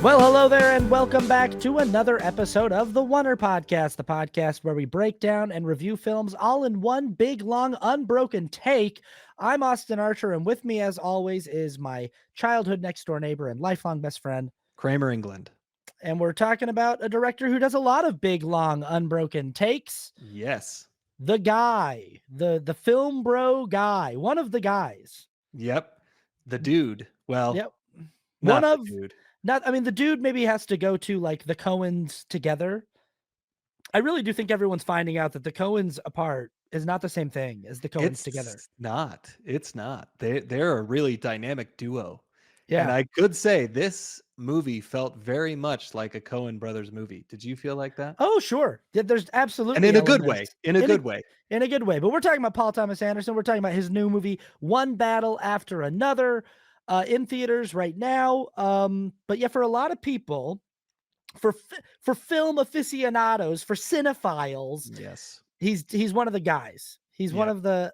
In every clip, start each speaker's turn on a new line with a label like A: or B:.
A: Well, hello there, and welcome back to another episode of the Oner podcast, the podcast where we break down and review films all in one big, long, unbroken take. I'm Austin Archer, and with me, as always, is my childhood next-door neighbor and lifelong best friend,
B: Kramer, England.
A: and we're talking about a director who does a lot of big, long, unbroken takes.
B: Yes.
A: The guy, the film bro guy, one of the guys.
B: Yep. The dude. Well,
A: Yep. One
B: not the
A: of,
B: dude.
A: the dude maybe has to go to like the Coens together. I really do think everyone's finding out that the Coens apart is not the same thing as the Coens together.
B: It's not. It's not. They're a really dynamic duo. And
A: Yeah.
B: I could say this movie felt very much like a Coen brothers movie. Did you feel like that?
A: Oh, sure. There's
B: And
A: absolutely
B: in a good way.
A: elements
B: In a good way.
A: in a good way. But we're talking about Paul Thomas Anderson. We're talking about his new movie, One Battle After Another, in theaters right now. But yeah, for a lot of people, for film aficionados, for cinephiles,
B: Yes.
A: he's one of the guys. He's one
B: Yeah.
A: of the.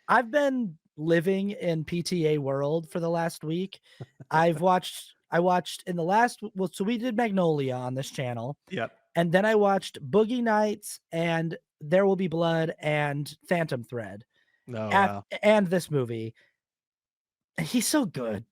A: I've been living in PTA world for the last week. I watched in the last, well, so we did Magnolia on this channel,
B: Yep.
A: and then I watched Boogie Nights and There Will Be Blood and Phantom Thread,
B: Oh wow.
A: and this movie. He's so good.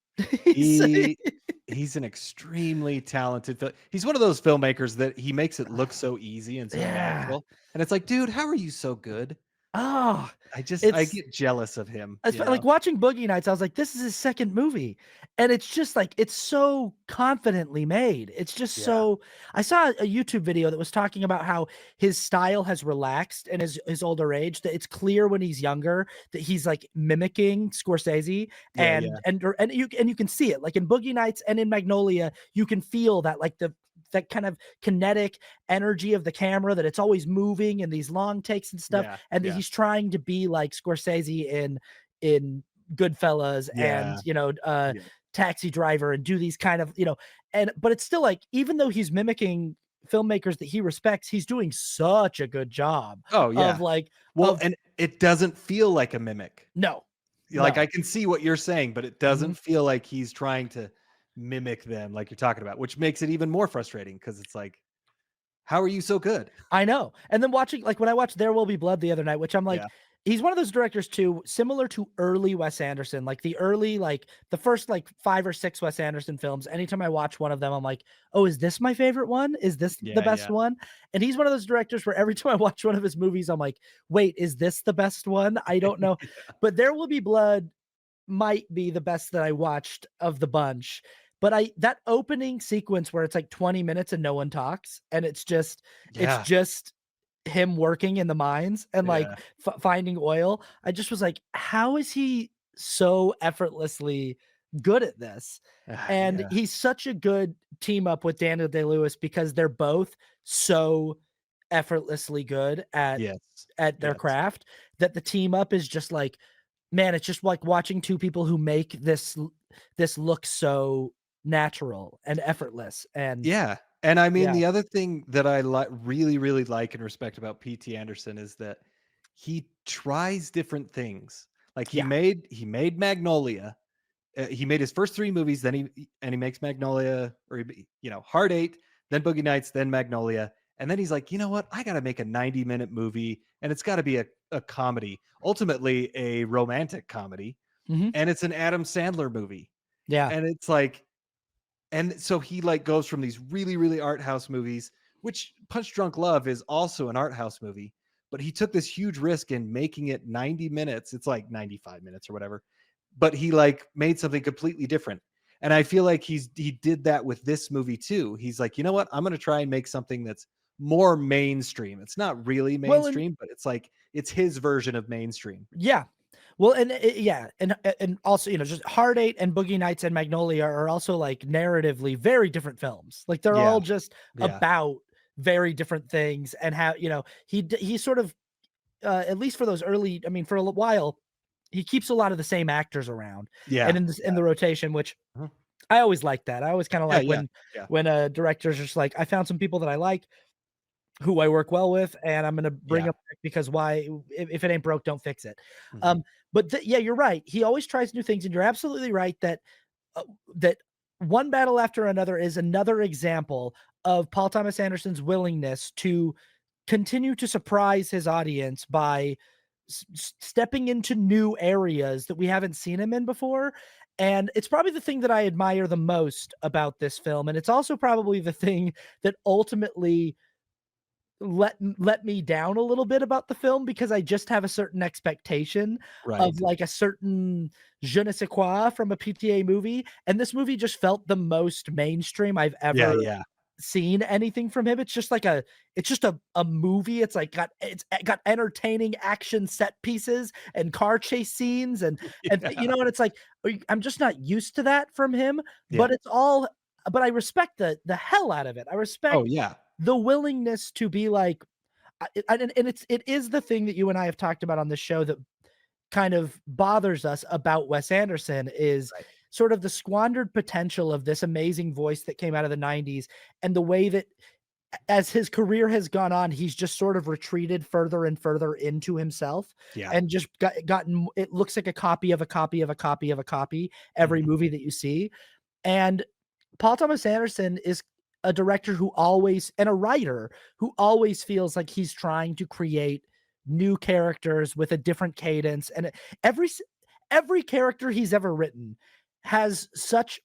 B: He's an extremely talented he's one of those filmmakers that he makes it look so easy and so
A: Yeah.
B: natural. And it's like, dude, how are you so good?
A: Oh,
B: I
A: it's
B: get jealous of him,
A: like watching Boogie Nights. I was like, this is his second movie. And it's just like, it's so confidently made. It's just
B: Yeah.
A: so, I saw a YouTube video that was talking about how his style has relaxed in his older age, that it's clear when he's younger that he's like mimicking Scorsese,
B: Yeah,
A: and,
B: yeah.
A: and you can see it like in Boogie Nights and in Magnolia. You can feel that, like that kind of kinetic energy of the camera, that it's always moving and these long takes and stuff,
B: Yeah,
A: and that
B: yeah.
A: he's trying to be like Scorsese in Goodfellas and
B: Yeah.
A: Taxi Driver, and do these kind of, but it's still like, even though he's mimicking filmmakers that he respects, he's doing such a good job
B: Oh,
A: of
B: yeah.
A: like
B: Well,
A: of
B: and it doesn't feel like a mimic.
A: no.
B: Like, I
A: No.
B: can see what you're saying, but it
A: Mhm.
B: doesn't feel like he's trying to mimic them like you're talking about, which makes it even more frustrating because it's like, how are you so good?
A: I know. And then watching, like when I watched There Will Be Blood the other night, which I'm like,
B: Yeah.
A: he's one of those directors too, similar to early Wes Anderson, like the early, like the first like 5 or 6 Wes Anderson films. Anytime I watch one of them, I'm like, oh, is this my favorite one? Is this the
B: Yeah,
A: best
B: yeah.
A: one? And he's one of those directors where every time I watch one of his movies, I'm like, wait, is this the best one? I don't know.
B: Yeah.
A: But There Will Be Blood might be the best that I watched of the bunch. But that opening sequence where it's like 20 minutes and no one talks, and it's just
B: Yeah.
A: him working in the mines and like
B: Yeah.
A: finding oil. I just was like, how is he so effortlessly good at this? And
B: Yeah.
A: he's such a good team up with Daniel Day-Lewis, because they're both so effortlessly good
B: Yes.
A: at their
B: Yes.
A: craft, that the team up is just like, man, it's just like watching two people who make this look so natural and effortless. And
B: Yeah. And I mean,
A: yeah,
B: the other thing that I really, really like and respect about P.T. Anderson is that he tries different things. Like
A: yeah,
B: he made Magnolia. He made his first 3 movies, then he makes Magnolia, or Hard 8, then Boogie Nights, then Magnolia, and then he's like, you know what? I got to make a 90-minute movie, and it's got to be a comedy, ultimately a romantic comedy,
A: mhm,
B: and it's an Adam Sandler movie,
A: yeah,
B: and it's like, and so he like goes from these really, really art house movies, which Punch Drunk Love is also an art house movie, but he took this huge risk in making it 90 minutes. It's like 95 minutes or whatever, but he like made something completely different. And I feel like he did that with this movie too. He's like, you know what? I'm going to try and make something that's more mainstream. It's not really
A: well, and
B: mainstream, but it's like it's his version of mainstream.
A: yeah. Well, and yeah, and also, just Hard 8 and Boogie Nights and Magnolia are also like narratively very different films. Like they're
B: Yeah.
A: all just
B: Yeah.
A: about very different things, and how, he sort of, at least for those early, I mean, for a while, he keeps a lot of the same actors around and
B: Yeah.
A: in the rotation, which
B: Mhm.
A: I always like that. I always kind of
B: Yeah.
A: like
B: Yeah. Yeah.
A: when a director's just like, I found some people that I like, who I work well with, and I'm gonna bring
B: Yeah.
A: them back, because why? If it ain't broke, don't fix it.
B: Mhm.
A: Um, but yeah, you're right. He always tries new things, and you're absolutely right that uh, that One Battle After Another is another example of Paul Thomas Anderson's willingness to continue to surprise his audience by stepping into new areas that we haven't seen him in before. And it's probably the thing that I admire the most about this film. And it's also probably the thing that ultimately let me down a little bit about the film because I just have a certain expectation of,
B: Right.
A: like, a certain je ne sais quoi from a PTA movie, and this movie just felt the most mainstream I've
B: Yeah,
A: ever
B: yeah.
A: seen anything from him. It's just like it's just a movie. It's like it's got entertaining action set pieces and car chase scenes and you
B: Yeah.
A: know, and it's like, I'm just not used to that from him,
B: Yeah.
A: but it's all but I respect the hell out of it. I respect
B: Oh, yeah.
A: the willingness to be like and it is the thing that you and I have talked about on this show that kind of bothers us about Wes Anderson is
B: Right.
A: sort of the squandered potential of this amazing voice that came out of the 90s and the way that as his career has gone on, he's just sort of retreated further and further into himself
B: Yeah.
A: and just gotten it looks like a copy of a copy of a copy of a copy every
B: Mhm.
A: movie that you see. And Paul Thomas Anderson is a director who always and a writer who always feels like he's trying to create new characters with a different cadence, and every s every character he's ever written has such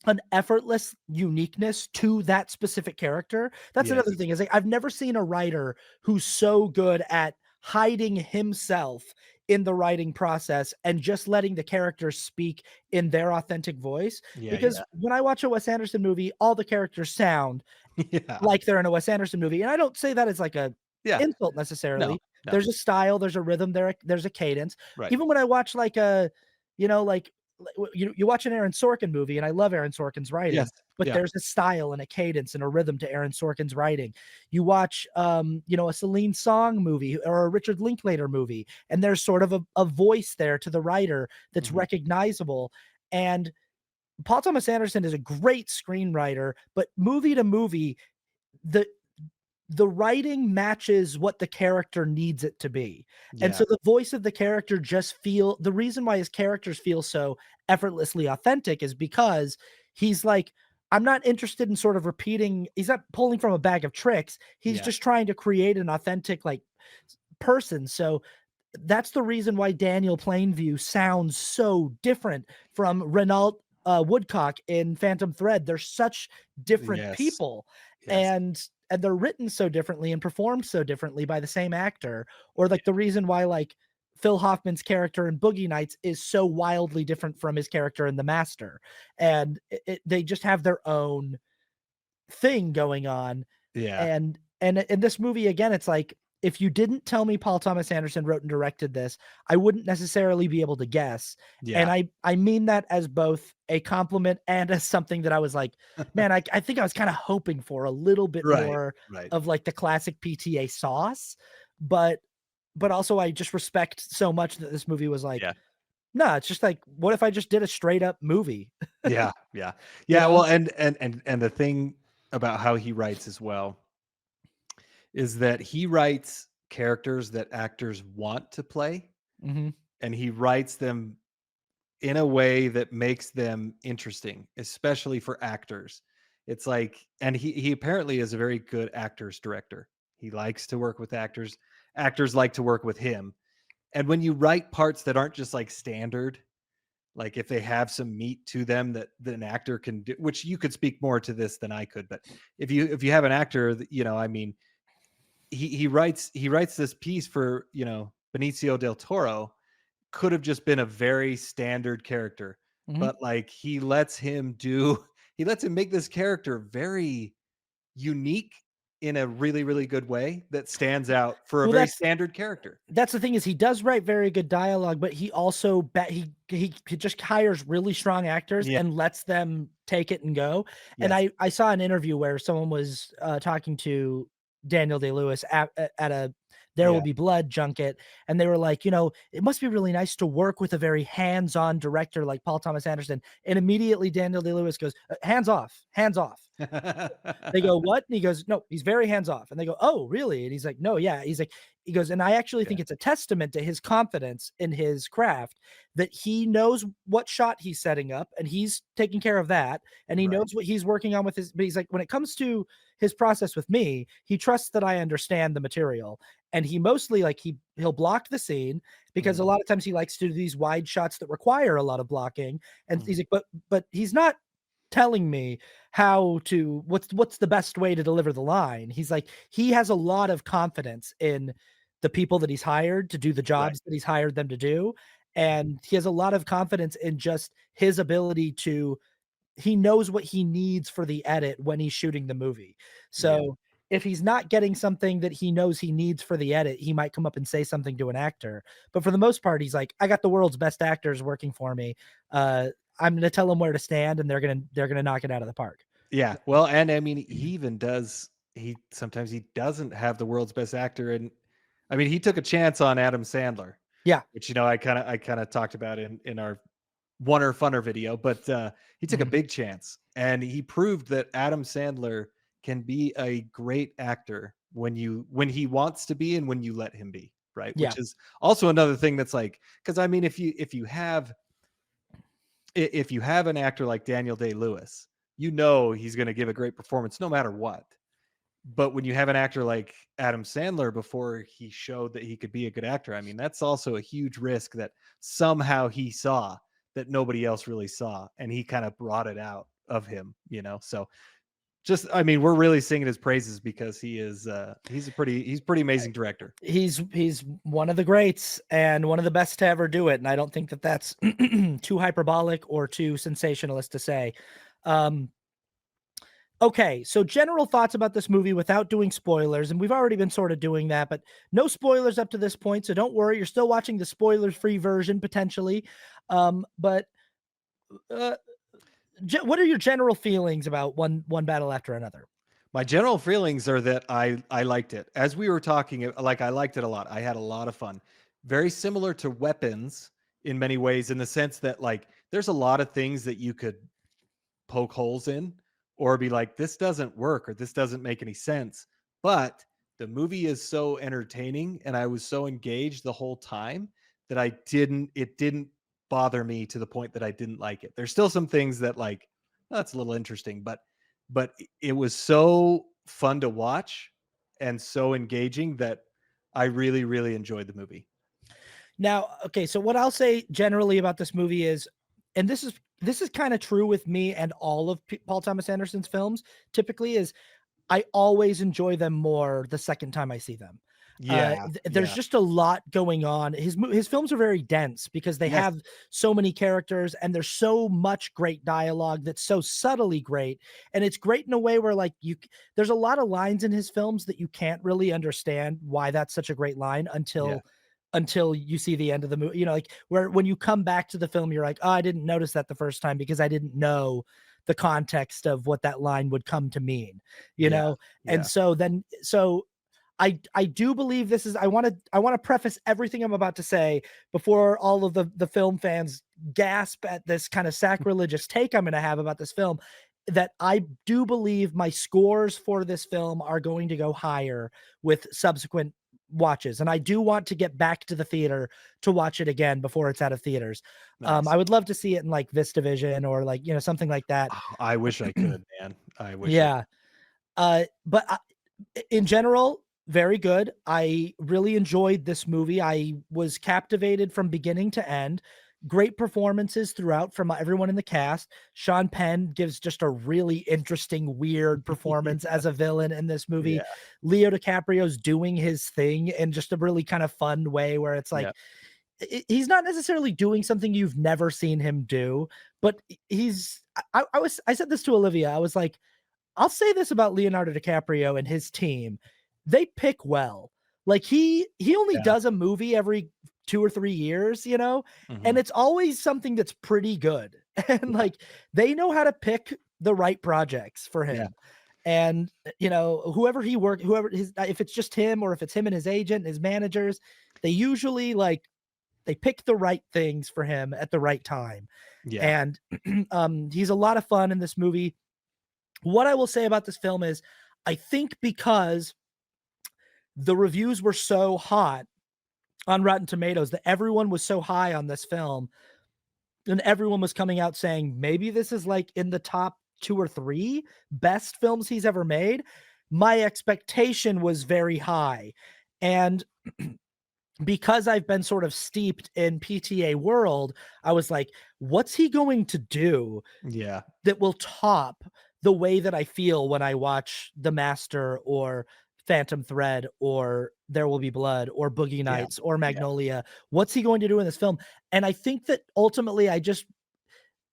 A: an effortless uniqueness to that specific character. That's another
B: Yes.
A: thing is, like, I've never seen a writer who's so good at hiding himself in the writing process and just letting the characters speak in their authentic voice,
B: Yeah,
A: because
B: yeah.
A: when I watch a Wes Anderson movie, all the characters sound
B: Yeah.
A: like they're in a Wes Anderson movie, and I don't say that as, like, a
B: Yeah.
A: insult
B: No,
A: necessarily.
B: no.
A: There's a style, there's a rhythm, there's a cadence.
B: Right.
A: Even when I watch, like, a you know, like, you watch an Aaron Sorkin movie, and I love Aaron Sorkin's
B: Yes.
A: writing, but
B: Yeah.
A: there's a style and a cadence and a rhythm to Aaron Sorkin's writing. You watch, you know, a Celine Song movie or a Richard Linklater movie, and there's sort of a voice there to the writer that's
B: Mhm.
A: recognizable, and Paul Thomas Anderson is a great screenwriter, but movie to movie, the the writing matches what the character needs it to be. And
B: Yeah.
A: so the voice of the character just feel the reason why his characters feel so effortlessly authentic is because he's like, I'm not interested in sort of repeating, he's not pulling from a bag of tricks. He's
B: Yeah.
A: just trying to create an authentic like person. So that's the reason why Daniel Plainview sounds so different from Renault Woodcock in Phantom Thread. They're such different
B: Yes.
A: people,
B: Yes.
A: and they're written so differently and performed so differently by the same actor. Or like the reason why like Phil Hoffman's character in Boogie Nights is so wildly different from his character in The Master, and they just have their own thing going on.
B: Yeah.
A: And in this movie, again, it's like, if you didn't tell me Paul Thomas Anderson wrote and directed this, I wouldn't necessarily be able to guess. And
B: Yeah.
A: I mean that as both a compliment and as something that I was like, man, I think I was kind of hoping for a little bit
B: Right.
A: more
B: Right.
A: of like the classic PTA sauce. But also I just respect so much that this movie was like,
B: Yeah.
A: no, it's just like, what if I just did a straight up movie?
B: Yeah. Yeah.
A: You
B: Yeah.
A: know?
B: Well, and the thing about how he writes as well is that he writes characters that actors want to play,
A: Hmm.
B: and he writes them in a way that makes them interesting, especially for actors. It's like, and he apparently is a very good actors director. He likes to work with actors. Actors like to work with him. And when you write parts that aren't just like standard, like if they have some meat to them that an actor can do, which you could speak more to this than I could, but if you have an actor that, I mean, he writes this piece for, Benicio del Toro, could have just been a very standard character,
A: Hmm.
B: but like he lets him make this character very unique in a really, really good way that stands out for a
A: Well,
B: very standard character.
A: that's the thing is he does write very good dialogue, but he also he just hires really strong actors
B: Yeah.
A: and lets them take it and go. And
B: Yes.
A: I saw an interview where someone was talking to Daniel Day-Lewis at a There Will
B: Yeah.
A: Be Blood junket, and they were like, you know, it must be really nice to work with a very hands-on director like Paul Thomas Anderson. And immediately Daniel Day-Lewis goes, hands off, hands off. They go, "What?" And he goes, "No, he's very hands off." And they go, "Oh, really?" And he's like, "No, yeah." He's like, he goes, and I actually
B: Yeah.
A: think it's a testament to his confidence in his craft that he knows what shot he's setting up and he's taking care of that. And he
B: Right.
A: knows what he's working on with his, but he's like, when it comes to his process with me, he trusts that I understand the material. And he mostly like he'll block the scene because a
B: Mhm.
A: lot of times he likes to do these wide shots that require a lot of blocking. And he's
B: Mhm.
A: like, but he's not telling me how to what's the best way to deliver the line. He's like he has a lot of confidence in the people that he's hired to do the
B: Right.
A: jobs that he's hired them to do,
B: Mhm.
A: and he has a lot of confidence in just his ability to he knows what he needs for the edit when he's shooting the movie.
B: Yeah.
A: So if he's not getting something that he knows he needs for the edit, he might come up and say something to an actor. But for the most part, he's like, I got the world's best actors working for me. I'm gonna tell them where to stand and they're gonna knock it out of the park.
B: Yeah. Well, and I mean, he even does he sometimes he doesn't have the world's best actor, and I mean, he took a chance on Adam Sandler,
A: Yeah.
B: which, I kinda talked about in our Oner Funner video, but, he took a
A: Mhm.
B: big chance, and he proved that Adam Sandler can be a great actor when he wants to be and when you let him be, right?
A: Yeah.
B: Which is also another thing that's like, because I mean, if you have an actor like Daniel Day-Lewis, you know he's gonna give a great performance no matter what. But when you have an actor like Adam Sandler before he showed that he could be a good actor, I mean, that's also a huge risk that somehow he saw that nobody else really saw, and he kind of brought it out of him, you know? So just I mean, we're really singing his praises because he's pretty amazing director.
A: He's one of the greats and one of the best to ever do it, and I don't think that that's too hyperbolic or too sensationalist to say. Um, okay, so general thoughts about this movie without doing spoilers, and we've already been sort of doing that, but no spoilers up to this point, so don't worry, you're still watching the spoiler-free version potentially. But uh, what are your general feelings about one battle after another?
B: My general feelings are that I liked it. As we were talking, like I liked it a lot. I had a lot of fun. Very similar to Weapons in many ways, in the sense that like there's a lot of things that you could poke holes in or be like, this doesn't work or this doesn't make any sense. But the movie is so entertaining and I was so engaged the whole time that it didn't bother me to the point that I didn't like it. There's still some things that like, "Oh, that's a little interesting, but it was so fun to watch and so engaging that I really, really enjoyed the movie.
A: Now, okay, so what I'll say generally about this movie is, and this is kind of true with me and all of Paul Thomas Anderson's films, typically is I always enjoy them more the second time I see them.
B: Yeah,
A: There's
B: yeah.
A: just a lot going on. His films are very dense because they
B: Yes.
A: have so many characters and there's so much great dialogue that's so subtly great, and it's great in a way where like there's a lot of lines in his films that you can't really understand why that's such a great line
B: Yeah.
A: until you see the end of the movie. You know, like where when you come back to the film, you're like, oh, I didn't notice that the first time because I didn't know the context of what that line would come to mean, you
B: Yeah.
A: know? And
B: Yeah.
A: so I do believe this is I want to preface everything I'm about to say before all of the film fans gasp at this kind of sacrilegious take I'm going to have about this film, that I do believe my scores for this film are going to go higher with subsequent watches, and I do want to get back to the theater to watch it again before it's out of theaters.
B: Nice.
A: I would love to see it in like VistaVision or like, something like that.
B: Oh, I wish I could, man. I wish I
A: Yeah. But in general, very good. I really enjoyed this movie. I was captivated from beginning to end. Great performances throughout from everyone in the cast. Sean Penn gives just a really interesting, weird performance as a villain in this movie.
B: Yeah.
A: Leo DiCaprio's doing his thing in just a really kind of fun way where it's like
B: Yeah.
A: he's not necessarily doing something you've never seen him do, but I said this to Olivia. I was like, I'll say this about Leonardo DiCaprio and his team. They pick well. Like he only
B: Yeah.
A: does a movie every 2 or 3 years, and
B: Mhm.
A: it's always something that's pretty good. And
B: Yeah.
A: like they know how to pick the right projects for
B: Yeah.
A: him. And whoever his if it's just him or if it's him and his agent, his managers, they usually like they pick the right things for him at the right time.
B: Yeah.
A: And he's a lot of fun in this movie. What I will say about this film is I think because the reviews were so hot on Rotten Tomatoes that everyone was so high on this film, and everyone was coming out saying maybe this is like in the top 2 or 3 best films he's ever made. My expectation was very high, and because I've been sort of steeped in PTA world, I was like, what's he going to do
B: Yeah.
A: that will top the way that I feel when I watch The Master or Phantom Thread or There Will Be Blood or Boogie
B: Yeah.
A: Nights or
B: Yeah.
A: Magnolia? What's he going to do in this film? And I think that ultimately I just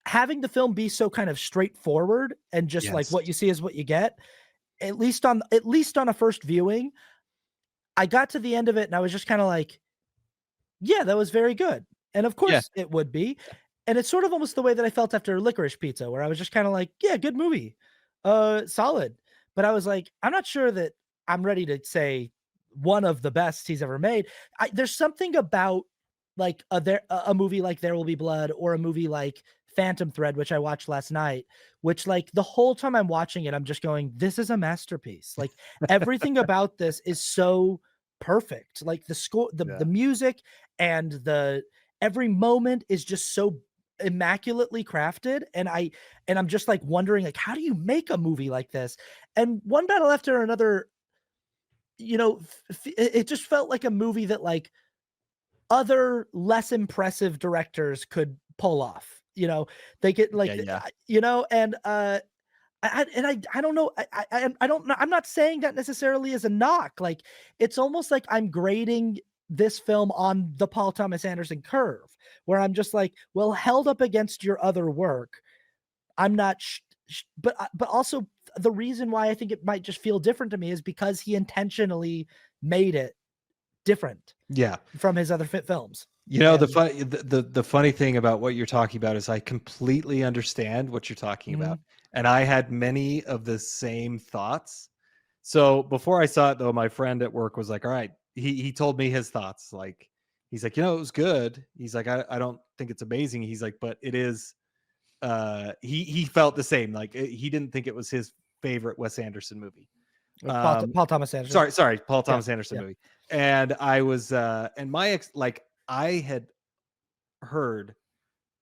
A: having the film be so kind of straightforward and just like
B: Yes.
A: what you see is what you get, at least on a first viewing, I got to the end of it and I was just kind of like, yeah, that was very good. And of
B: Yeah.
A: course it would be. And it's sort of almost the way that I felt after Licorice Pizza, where I was just kind of like, yeah, good movie. Solid. But I was like, I'm not sure that I'm ready to say one of the best he's ever made. There's something about like a movie like There Will Be Blood or a movie like Phantom Thread, which I watched last night, which like the whole time I'm watching it, I'm just going, this is a masterpiece. Like everything about this is so perfect. Like the score, the
B: Yeah.
A: music, and the every moment is just so immaculately crafted, and I'm just like wondering like how do you make a movie like this? And one battle after another, it just felt like a movie that like other less impressive directors could pull off. They get
B: Yeah.
A: like
B: Yeah.
A: and I don't know. I don't know. I'm not saying that necessarily as a knock. Like it's almost like I'm grading this film on the Paul Thomas Anderson curve, where I'm just like, well, held up against your other work, I'm not. But also the reason why I think it might just feel different to me is because he intentionally made it different
B: Yeah.
A: from his other fit films.
B: You know,
A: And
B: the funny thing about what you're talking about is I completely understand what you're talking about.
A: mhm,
B: And I had many of the same thoughts. So before I saw it though, my friend at work was like, all right, he told me his thoughts. Like he's like, it was good. He's like, I don't think it's amazing. He's like, but it is he felt the same. Like he didn't think it was his favorite Wes Anderson movie. Um
A: Paul Thomas Anderson.
B: sorry, Paul
A: Yeah,
B: Thomas Anderson
A: yeah.
B: movie. And I was and my ex like I had heard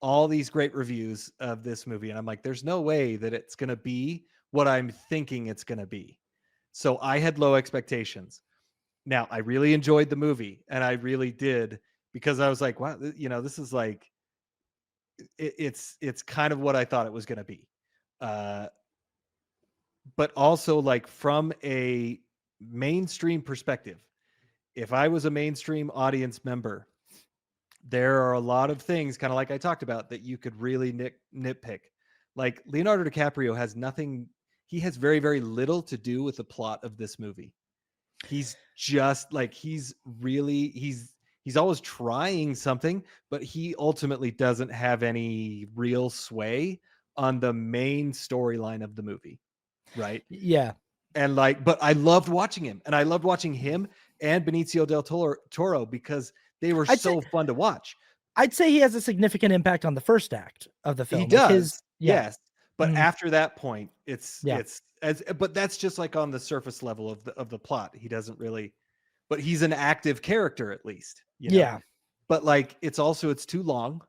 B: all these great reviews of this movie and I'm like there's no way that it's going to be what I'm thinking it's going to be. So I had low expectations. Now, I really enjoyed the movie and I really did because I was like wow, this is like it's kind of what I thought it was going to be. Uh but also like from a mainstream perspective, if I was a mainstream audience member, there are a lot of things, kind of like I talked about, that you could really nitpick. Like Leonardo DiCaprio has nothing, he has very, very little to do with the plot of this movie. He's just like, he's always trying something, but he ultimately doesn't have any real sway on the main storyline of the movie. Right.
A: Yeah.
B: And like, but I loved watching him and I loved watching him and Benicio del Toro because they were
A: I'd say
B: so fun to watch.
A: I'd say he has a significant impact on the first act of the
B: He
A: film. Like his
B: does,
A: yeah.
B: yes, but
A: Mhm.
B: after that point, it's
A: Yeah.
B: it's as but that's just like on the surface level of the plot. He doesn't really, but he's an active character at least.
A: Yeah,
B: But like it's too long.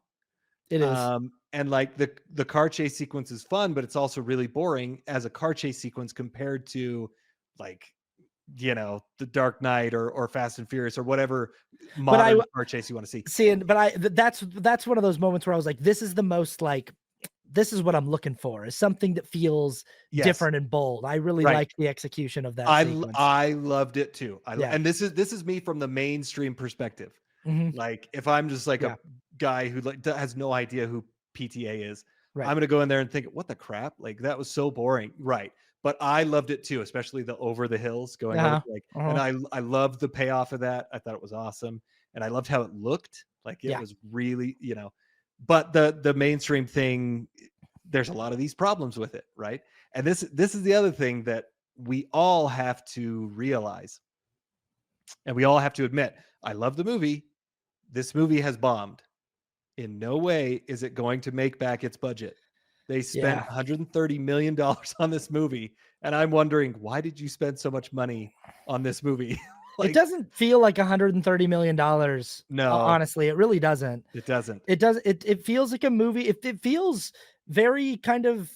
A: it is.
B: And like the car chase sequence is fun, but it's also really boring as a car chase sequence compared to like the Dark Knight or Fast and Furious or whatever
A: But I
B: modern car chase you want to see.
A: see, that's one of those moments where I was like, this is the most like this is what I'm looking for, is something that feels
B: Yes,
A: different and bold. I really
B: right.
A: like the execution of that sequence.
B: I loved it too.
A: Yeah.
B: And this is me from the mainstream perspective.
A: Mhm.
B: Like if I'm just like
A: Yeah.
B: a guy who like has no idea who PTA is,
A: Right.
B: I'm gonna go in there and think, what the crap? Like that was so boring, right? But I loved it too, especially the over the hills going over
A: Uh-huh.
B: like, and
A: Uh-huh.
B: I loved the payoff of that. I thought it was awesome, and I loved how it looked. Like it
A: Yeah.
B: was really. But the mainstream thing, there's a lot of these problems with it, right? And this is the other thing that we all have to realize, and we all have to admit. I love the movie. This movie has bombed. In no way is it going to make back its budget. They spent
A: Yeah.
B: $130 million on this movie. And I'm wondering, why did you spend so much money on this movie?
A: It
B: Like,
A: doesn't feel like $130 million.
B: no,
A: Honestly, it really doesn't.
B: it doesn't.
A: It feels like a movie. It feels very kind of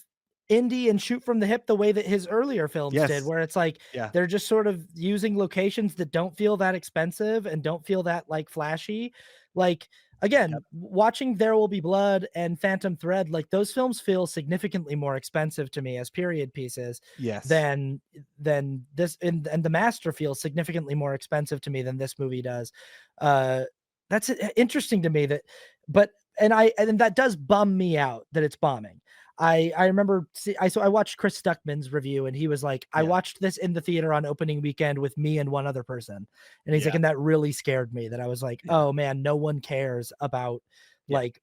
A: indie and shoot from the hip the way that his earlier films did,
B: Yes.
A: where it's like
B: Yeah.
A: they're just sort of using locations that don't feel that expensive and don't feel that like flashy. Like
B: Yep.
A: again, watching There Will Be Blood and Phantom Thread, like those films feel significantly more expensive to me as period pieces
B: Yes.
A: than this, and The Master feels significantly more expensive to me than this movie does. Uh that's interesting to me that but and that does bum me out that it's bombing. I remember I watched Chris Stuckman's review and he was like, I
B: Yeah.
A: watched this in the theater on opening weekend with me and one other person. And he's like,
B: Yeah.
A: and that really scared me that I was like,
B: Yeah.
A: oh man, no one cares about
B: Yeah.
A: like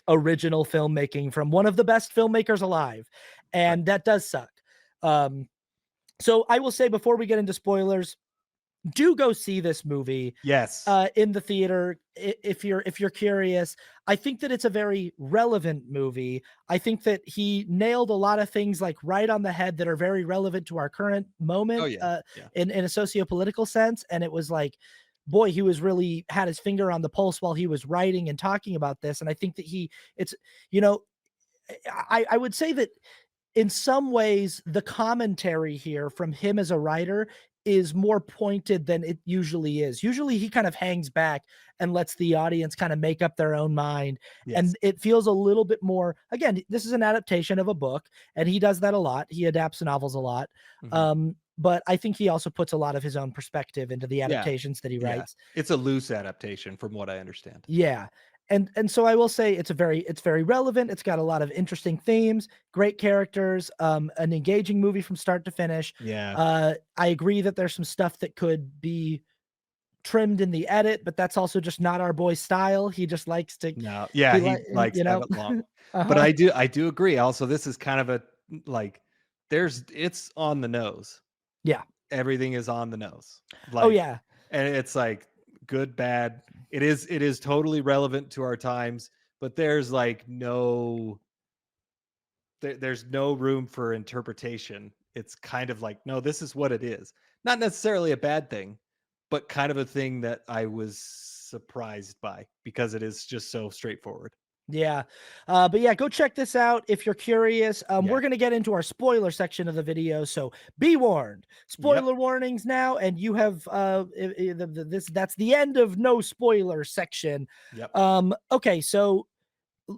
A: original filmmaking from one of the best filmmakers alive.
B: Right.
A: And that does suck. Um, so I will say before we get into spoilers, do go see this movie
B: Yes.
A: in the theater if you're curious. I think that it's a very relevant movie. I think that he nailed a lot of things like right on the head that are very relevant to our current
B: Oh,
A: moment
B: yeah. Yeah.
A: in a socio-political sense. And it was like, boy, he was really had his finger on the pulse while he was writing and talking about this. And I think that it's, you know, I would say that in some ways, the commentary here from him as a writer is more pointed than it usually is. Usually, he kind of hangs back and lets the audience kind of make up their own mind.
B: Yes.
A: And it feels a little bit more, again, this is an adaptation of a book, and he does that a lot. He adapts novels a lot.
B: Mhm.
A: But I think he also puts a lot of his own perspective into the
B: Yeah.
A: adaptations that he
B: Yeah.
A: writes.
B: It's a loose adaptation from what I understand.
A: Yeah. And so I will say it's very relevant. It's got a lot of interesting themes, great characters, an engaging movie from start to finish.
B: Yeah.
A: I agree that there's some stuff that could be trimmed in the edit, but that's also just not our boy's style. He just likes to
B: No. Yeah,
A: he like
B: he likes
A: you
B: to have
A: know.
B: it long. But
A: Uh-huh.
B: I do agree also, this is kind of a like, it's on the nose.
A: Yeah.
B: Everything is on the nose.
A: Oh
B: Like,
A: yeah.
B: and it's like good, bad. It is totally relevant to our times, but there's like there's no room for interpretation. It's kind of like, no, this is what it is. Not necessarily a bad thing, but kind of a thing that I was surprised by because it is just so straightforward.
A: Yeah. But yeah, go check this out if you're curious.
B: Yeah.
A: We're going to get into our spoiler section of the video, so be warned.
B: Yep.
A: Spoiler warnings now, and you have this that's the end of no spoiler section.
B: Yep.
A: Okay, so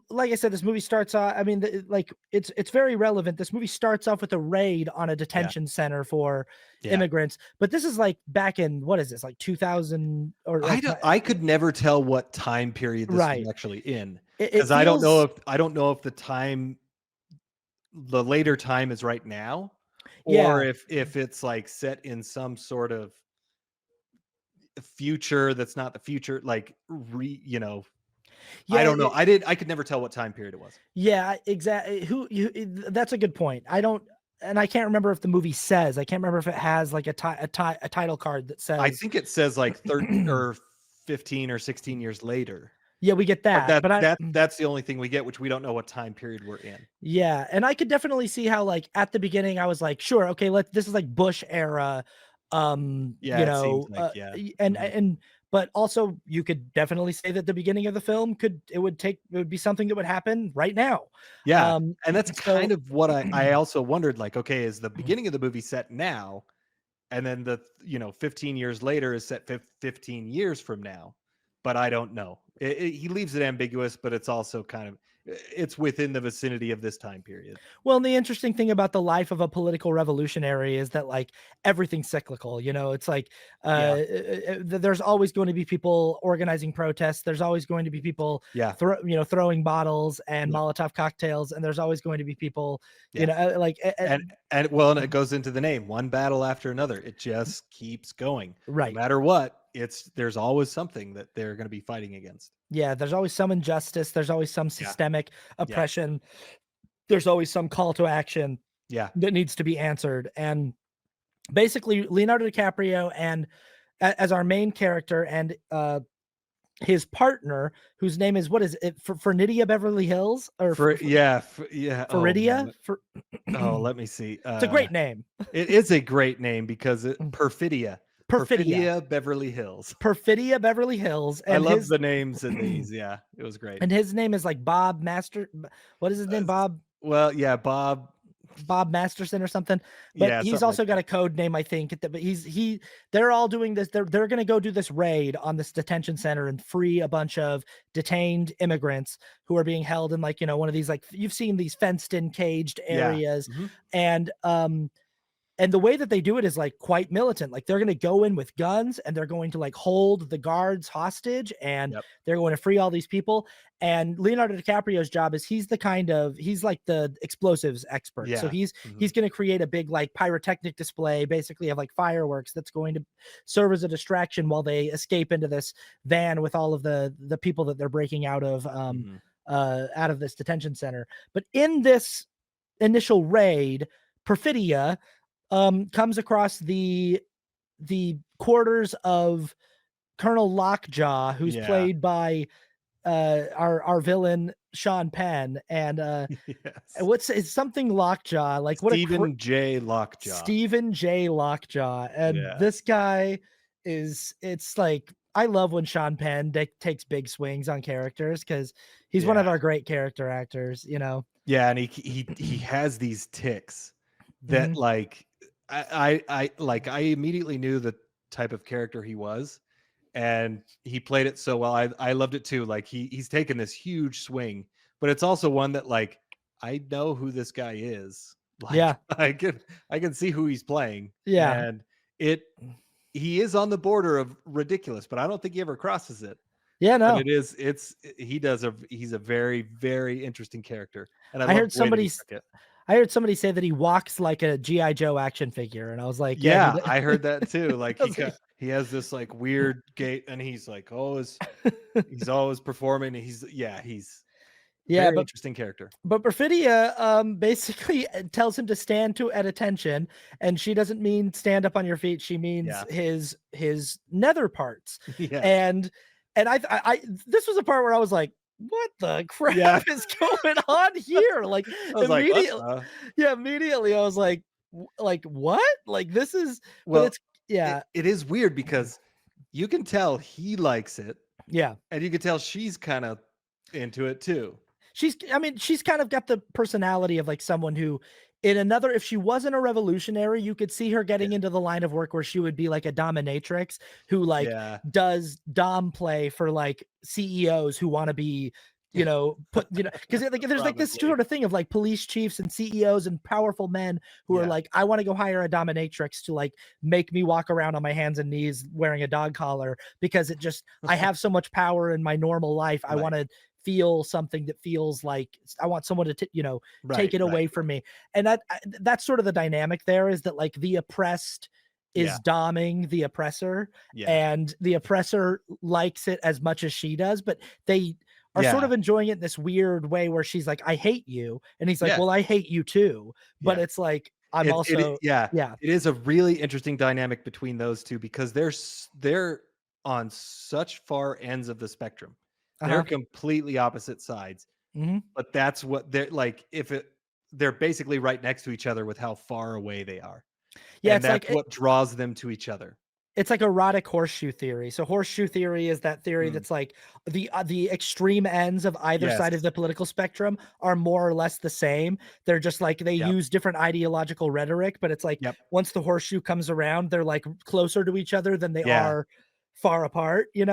A: like I said, this movie starts off. I mean, like it's very relevant. This movie starts off with a raid on a
B: Yeah.
A: detention center for
B: Yeah.
A: immigrants, but this is like back in what is this like 2000 or
B: I
A: like
B: don't, I could never tell what time period this was
A: right.
B: actually in
A: It
B: because
A: feels
B: I don't know if the later time is right now, or
A: yeah.
B: if it's like set in some sort of future that's not the future, like I
A: Yeah,
B: don't know. I could never tell what time period it was.
A: yeah, exactly. That's a good point. I don't, and I can't remember if the movie says. I can't remember if it has like a title card that
B: I
A: says.
B: think it says like 13 or 15 or 16 years later.
A: Yeah, we get
B: But
A: that, but
B: that's the only thing we get, which we don't know what time period we're in.
A: yeah, and I could definitely see how like at the beginning I was like, sure, okay, this is like Bush era,
B: Yeah, it seems like, yeah. Mhm.
A: and but also you could definitely say that the beginning of the film it would be something that would happen right now.
B: Yeah,
A: Um,
B: and that's kind
A: so
B: of what I also wondered, like, okay, is the beginning of the movie set now? And then 15 years later is set 15 years from now, but I don't know. He leaves it ambiguous, but it's also kind of it's within the vicinity of this time period.
A: Well, and the interesting thing about the life of a political revolutionary is that like everything's cyclical. It's like
B: Yeah,
A: there's always going to be people organizing protests. There's always going to be people
B: yeah,
A: throwing bottles and
B: yeah,
A: Molotov cocktails, and there's always going to be people,
B: yeah. And well, and it goes into the name, one battle after another. It just keeps going, no
A: right.
B: matter what. There's always something that they're going to be fighting against.
A: Yeah, there's always some injustice. There's always some
B: Yeah,
A: systemic
B: yeah,
A: oppression. There's always some call to action
B: yeah.
A: that needs to be answered. And basically, Leonardo DiCaprio and as our main character and his partner, whose name is what is it? Fernidia Beverly Hills or
B: Yeah. Oh
A: Faridia?
B: man. Oh, let me see.
A: It's a great name.
B: It is a great name because
A: Mm.
B: perfidia.
A: Perfidia.
B: Perfidia Beverly Hills.
A: Perfidia Beverly Hills,
B: I
A: and
B: love
A: his
B: the names in these. Yeah, it was great.
A: and his name is like Bob Master. What is his name?
B: Well, yeah, Bob.
A: Bob Masterson or something, but
B: Yeah,
A: he's
B: something like
A: also got
B: that.
A: a code name, I think. But they're all doing this. They're going to go do this raid on this detention center and free a bunch of detained immigrants who are being held in, like, one of these, like, you've seen these fenced in caged
B: Yeah.
A: areas,
B: Mhm.
A: and the way that they do it is like quite militant. Like, they're going to go in with guns and they're going to like hold the guards hostage, and
B: Yep.
A: they're going to free all these people. And Leonardo DiCaprio's job is he's like the explosives expert. So
B: Yeah.
A: he's
B: Mhm.
A: going to create a big like pyrotechnic display, basically, of like fireworks that's going to serve as a distraction while they escape into this van with all of the people that they're breaking
B: Mhm.
A: out of this detention center. But in this initial raid, Perfidia comes across the quarters of Colonel Lockjaw, who's
B: Yeah.
A: played by our villain Sean Penn, and
B: Yes.
A: what's it's something Lockjaw, like what a
B: Stephen J. Lockjaw.
A: Stephen J. Lockjaw, and
B: Yeah.
A: this guy it's like I love when Sean Penn takes big swings on characters because he's one
B: Yeah.
A: of our great character actors,
B: Yeah, and he has these ticks that,
A: Mhm.
B: like, I immediately knew the type of character he was, and he played it so well. I loved it too. Like, he's taken this huge swing, but it's also one that, like, I know who this guy is. Like,
A: Yeah,
B: I can see who he's playing,
A: yeah,
B: and it he is on the border of ridiculous, but I don't think he ever crosses it.
A: yeah.
B: But
A: No,
B: it is it's he does a he's a very, very interesting character, and I
A: I
B: love
A: heard
B: the way that
A: somebody
B: he
A: s-
B: took it.
A: I heard somebody say that he walks like a GI Joe action figure, and I was like, yeah,
B: Yeah, I heard that too. Like,
A: I was like,
B: he has this, like, weird gait, and he's, like, always he's always performing, and he's
A: yeah,
B: very
A: but
B: interesting character.
A: Perfidia basically tells him to stand at attention, and she doesn't mean stand up on your feet. She means
B: Yeah.
A: his nether parts,
B: Yes.
A: and I this was a part where I was like, what the crap
B: Yeah.
A: is going on here? Like,
B: I was like, "What
A: immediately,
B: the?"
A: yeah, immediately I was like, like what? Like, this is, but
B: Well,
A: it's, yeah,
B: it is weird because you can tell he likes it,
A: yeah.
B: and you can tell she's kinda into it too.
A: I mean, she's kind of got the personality of like someone who, in another, if she wasn't a revolutionary, you could see her
B: Yeah.
A: getting into the line of work where she would be like a dominatrix who like
B: Yeah.
A: does dom play for like CEOs who want to be, because like there's like this
B: Probably.
A: sort of thing of like police chiefs and CEOs and powerful men who are
B: Yeah.
A: like, I want to go hire a dominatrix to like make me walk around on my hands and knees wearing a dog collar because I have so much power in my normal life. I
B: Right.
A: want to feel something that feels like I want someone to, take
B: Right,
A: it
B: right,
A: away from
B: right.
A: me. And that's sort of the dynamic there, is that like the oppressed
B: Yeah.
A: is doming the oppressor,
B: Yeah.
A: and the oppressor likes it as much as she does, but they are sort
B: Yeah.
A: of enjoying it in this weird way where she's like, I hate you. And he's like,
B: Yeah.
A: well, I hate you too. But
B: Yeah.
A: it's like, I'm also,
B: Yeah,
A: yeah.
B: it is a really interesting dynamic between those 2 because they're on such far ends of the spectrum. They're
A: Uh-huh.
B: completely opposite sides,
A: Hmm.
B: but that's what they're like, they're basically right next to each other with how far away they are,
A: Yeah.
B: and that's what draws them to each other.
A: It's like erotic horseshoe theory. So horseshoe theory is that theory
B: Mm,
A: that's like the extreme ends of either
B: yes.
A: side of the political spectrum are more or less the same. They're just like they
B: Yep,
A: use different ideological rhetoric, but it's like
B: yep.
A: once the horseshoe comes around, they're like closer to each other than they
B: Yeah,
A: are far apart,
B: yeah,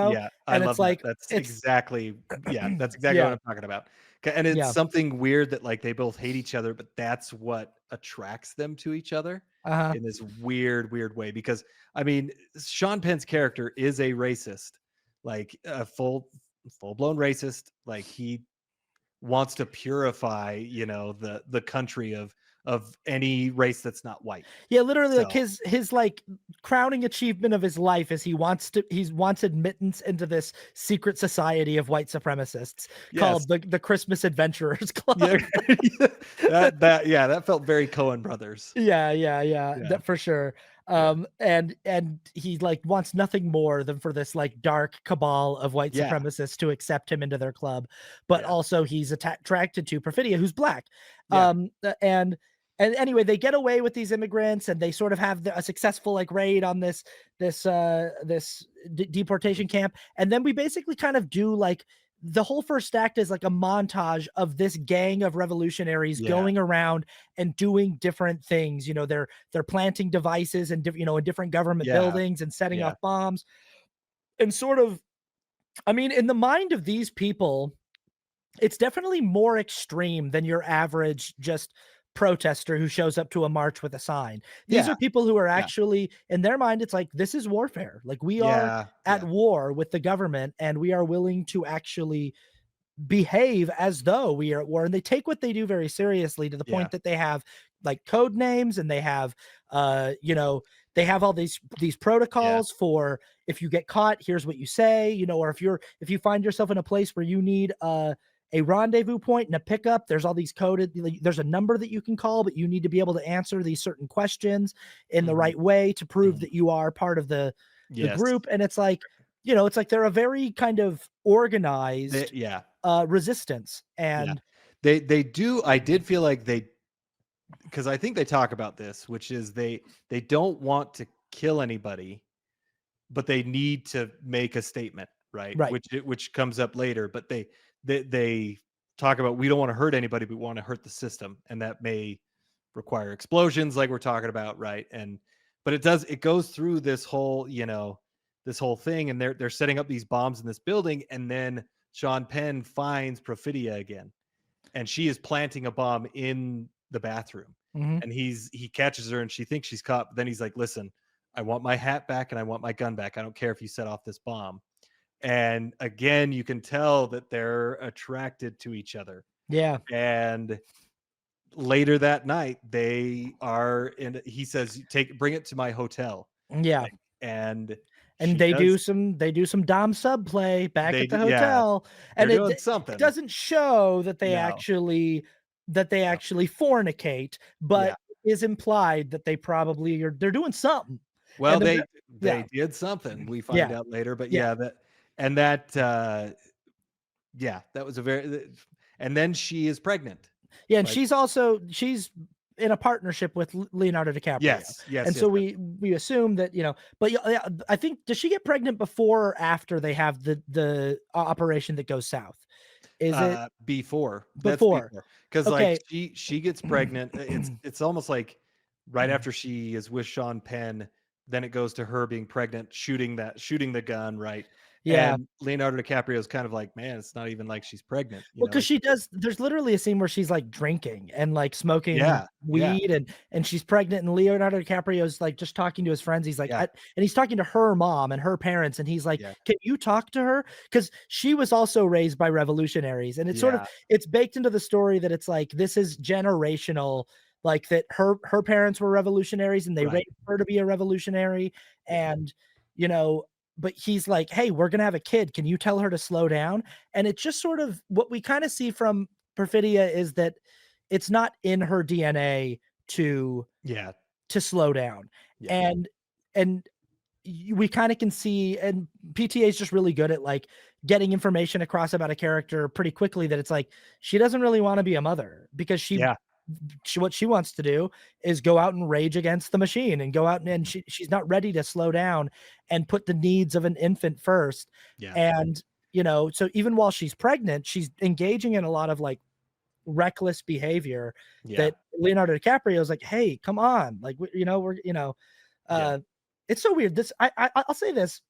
B: I
A: And it's
B: love that.
A: like
B: That's
A: it's
B: exactly that's exactly what
A: yeah,
B: I'm talking about. And it's
A: yeah,
B: something weird that, like, they both hate each other, but that's what attracts them to each other
A: uh-huh.
B: in this weird, weird way because, I mean, Sean Penn's character is a racist, like a full-blown racist, like, he wants to purify, the country of any race that's not white.
A: Yeah, literally, like,
B: So,
A: his, like, crowning achievement of his life is he wants admittance into this secret society of white supremacists
B: yes.
A: called the Christmas Adventurers
B: Yeah.
A: Club.
B: That felt very Cohen Brothers.
A: Yeah, yeah, yeah,
B: Yeah,
A: that for sure.
B: yeah,
A: And he, like, wants nothing more than for this, like, dark cabal of white
B: yeah,
A: supremacists to accept him into their club, but
B: yeah,
A: also he's attracted to Perfidia, who's black.
B: yeah,
A: And and anyway, they get away with these immigrants, and they sort of have a successful like raid on this deportation camp, and then we basically kind of do like the whole first act is like a montage of this gang of revolutionaries
B: Yeah.
A: going around and doing different things. You know, they're planting devices and in different government
B: Yeah.
A: buildings and setting
B: Yeah.
A: off bombs and sort of. I mean, in the mind of these people, it's definitely more extreme than your average just protester who shows up to a march with a sign. These
B: Yeah.
A: are people who are
B: Yeah.
A: actually in their mind, it's like, this is warfare. Like, we are
B: Yeah.
A: at
B: Yeah.
A: war with the government, and we are willing to actually behave as though we are at war, and they take what they do very seriously to the
B: Yeah.
A: point that they have like code names, and they have they have all these
B: Yeah.
A: protocols for if you get caught, here's what you say, or if you find yourself in a place where you need a rendezvous point and a pickup, there's all these coded, like, there's a number that you can call, but you need to be able to answer these certain questions in the
B: Mhm.
A: right way to prove
B: Mhm.
A: that you are part of the
B: Yes.
A: group. And it's like, it's like they're a very kind of organized
B: Yeah.
A: resistance.
B: Yeah.
A: And
B: They do I did feel like they, because I think they talk about this, which is they don't want to kill anybody, but they need to make a statement, right?
A: right.
B: Which comes up later, but they talk about, we don't want to hurt anybody, but we want to hurt the system, and that may require explosions, like we're talking about, right? And but it goes through this whole, this whole thing, and they're setting up these bombs in this building, and then Sean Penn finds Perfidia again, and she is planting a bomb in the bathroom,
A: Mhm.
B: and he catches her, and she thinks she's caught, but then he's like, listen, I want my hat back and I want my gun back. I don't care if you set off this bomb. And again, you can tell that they're attracted to each other.
A: Yeah.
B: And later that night, he says, bring it to my hotel.
A: Yeah.
B: Like, and
A: And
B: she does.
A: they do some dom sub play back at the
B: Yeah,
A: hotel,
B: they're
A: and
B: doing
A: it
B: something.
A: doesn't show that they
B: No,
A: actually
B: no.
A: fornicate,
B: Yeah.
A: but it is implied that they're doing something.
B: Well,
A: And the
B: they
A: yeah,
B: did something, we find
A: yeah,
B: out later, but
A: yeah.
B: yeah, and that, yeah, that was a and then she is pregnant.
A: Yeah, and
B: Like,
A: she's in a partnership with Leonardo DiCaprio,
B: yes, yes,
A: and
B: yes,
A: so
B: yes.
A: we assume that, but yeah, I think, does she get pregnant before or after they have the operation that goes south? Is it
B: Before. That's
A: before?
B: before, because like,
A: Okay.
B: she gets pregnant, it's almost like right after she is with Sean Penn, then it goes to her being pregnant, shooting the gun, right?
A: Yeah.
B: And Leonardo DiCaprio is kind of like, "Man, it's not even like she's pregnant,"
A: Well, because
B: like,
A: there's literally a scene where she's, like, drinking and, like, smoking
B: yeah, yeah,
A: weed, and she's pregnant, and Leonardo DiCaprio's, like, just talking to his friends, he's like,
B: yeah,
A: and he's talking to her mom and her parents, and he's like,
B: yeah,
A: "Can you talk to her?" Because she was also raised by revolutionaries, and
B: yeah,
A: it's baked into the story that it's like, this is generational, like, that her parents were revolutionaries, and they
B: right,
A: raised her to be a revolutionary,
B: yeah,
A: and, you know but he's like, "Hey, we're gonna have a kid, can you tell her to slow down?" And it's just sort of what we kinda see from Perfidia is that it's not in her DNA to
B: yeah,
A: slow down.
B: yeah,
A: And we kinda can see, and PTA is just really good at, like, getting information across about a character pretty quickly, that it's like, she doesn't really wanna be a mother because
B: yeah,
A: what she wants to do is go out and rage against the machine, and go out, and
B: mhm,
A: she's not ready to slow down and put the needs of an infant first.
B: yeah,
A: And, so even while she's pregnant, she's engaging in a lot of, like, reckless behavior
B: yeah,
A: that Leonardo DiCaprio is like, "Hey, come on." Like,
B: yeah,
A: uh, it's so weird. I'll say this.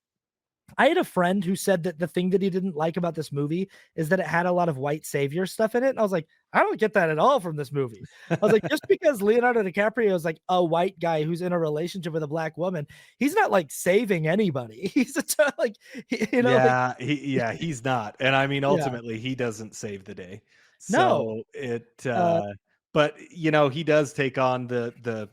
A: I had a friend who said that the thing that he didn't like about this movie is that it had a lot of white savior stuff in it. And I was like, I don't get that at all from this movie. I was like, just because Leonardo DiCaprio is like a white guy who's in a relationship with a black woman, he's not like saving anybody. He's like, like,
B: yeah, he's not, and I mean,
A: yeah,
B: ultimately, he doesn't save the day.
A: no,
B: So
A: uh,
B: but, he does take on the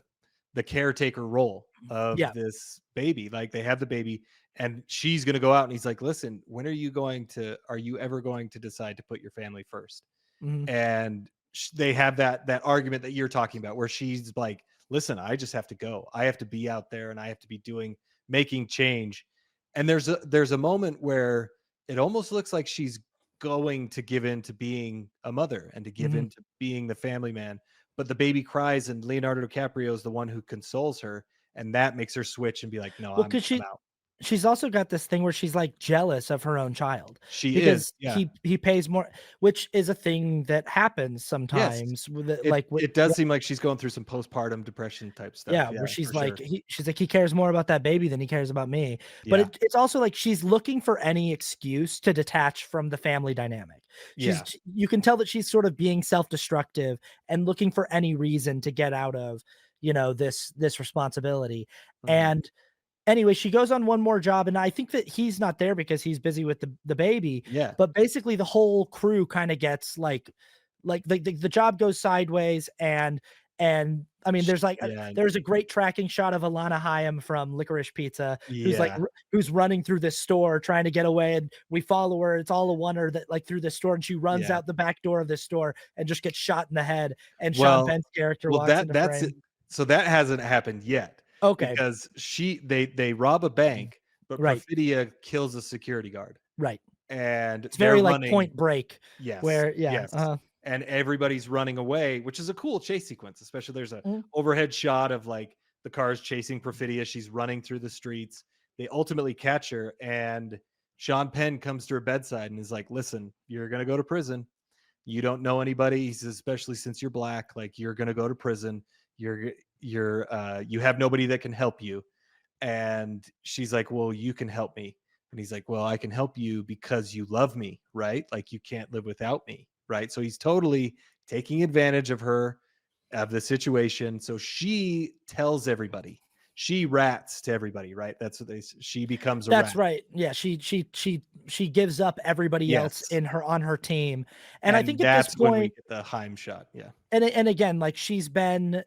B: caretaker role of
A: yeah,
B: this baby, like, they have the baby, and she's gonna go out, and he's like, "Listen, when are you ever going to decide to put your family first?"
A: mhm,
B: And they have that argument that you're talking about, where she's like, listen, I just have to go, I have to be out there, and I have to be making change. And there's a moment where it almost looks like she's going to give in to being a mother and to give
A: mhm,
B: in to being the family man, but the baby cries, and Leonardo DiCaprio is the one who consoles her, and that makes her switch and be like, no,
A: Well,
B: I'm
A: 'cause
B: out.
A: she's also got this thing where she's, like, jealous of her own child
B: She is,
A: because
B: yeah.
A: he pays more, which is a thing that happens
B: Yes.
A: sometimes with it,
B: It
A: like, with
B: it does seem like she's going through some postpartum depression type stuff.
A: yeah,
B: Yeah,
A: where
B: for
A: she's like
B: sure.
A: she's like, "He cares more about that baby than he cares about me." But
B: Yeah.
A: it's also like she's looking for any excuse to detach from the family dynamic.
B: Yeah.
A: You can tell that she's sort of being self-destructive and looking for any reason to get out of, this responsibility.
B: Mhm.
A: And anyway, she goes on one more job, and I think that he's not there because he's busy with the baby,
B: Yeah.
A: but basically the whole crew kinda gets, like, the job goes sideways, and I mean,
B: Sh yeah.
A: there's a great tracking shot of Alana Hayim from Licorice Pizza, who's, like,
B: Yeah.
A: r who's running through this store trying to get away, and we follow her, it's all a wonder that, like, through this store, and she runs
B: Yeah.
A: out the back door of this store and just gets shot in the head, and Sean
B: Well
A: Penn's character
B: well,
A: walks into
B: that's it.
A: frame.
B: So that hasn't happened yet
A: Okay.
B: because they rob a
A: Mm.
B: bank, but
A: Right,
B: Perfidia kills a security guard,
A: right.
B: and
A: It's
B: they're
A: very like
B: running.
A: Point Break
B: Yes,
A: where yeah,
B: yes, and everybody's running away, which is a cool chase sequence, especially there's a
A: mhm.
B: overhead shot of, like, the cars chasing Perfidia, she's running through the streets. They ultimately catch her, and Sean Penn comes to her bedside and is like, "Listen, you're gonna go to prison. You don't know anybody," he says, "especially since you're black, like, you're gonna go to prison. You have nobody that can help you." And she's like, "Well, you can help me." And he's like, "Well, I can help you because you love me, right? Like, you can't live without me, right?" So he's totally taking advantage of her, of the situation. So she tells everybody. She rats to everybody, right? That's what she becomes a
A: That's
B: rat.
A: right. Yeah, she gives up everybody else
B: Yes.
A: in her on her team, and I
B: And
A: think at this
B: that's when we
A: point
B: get the Heim shot. Yeah.
A: and again, like, she's been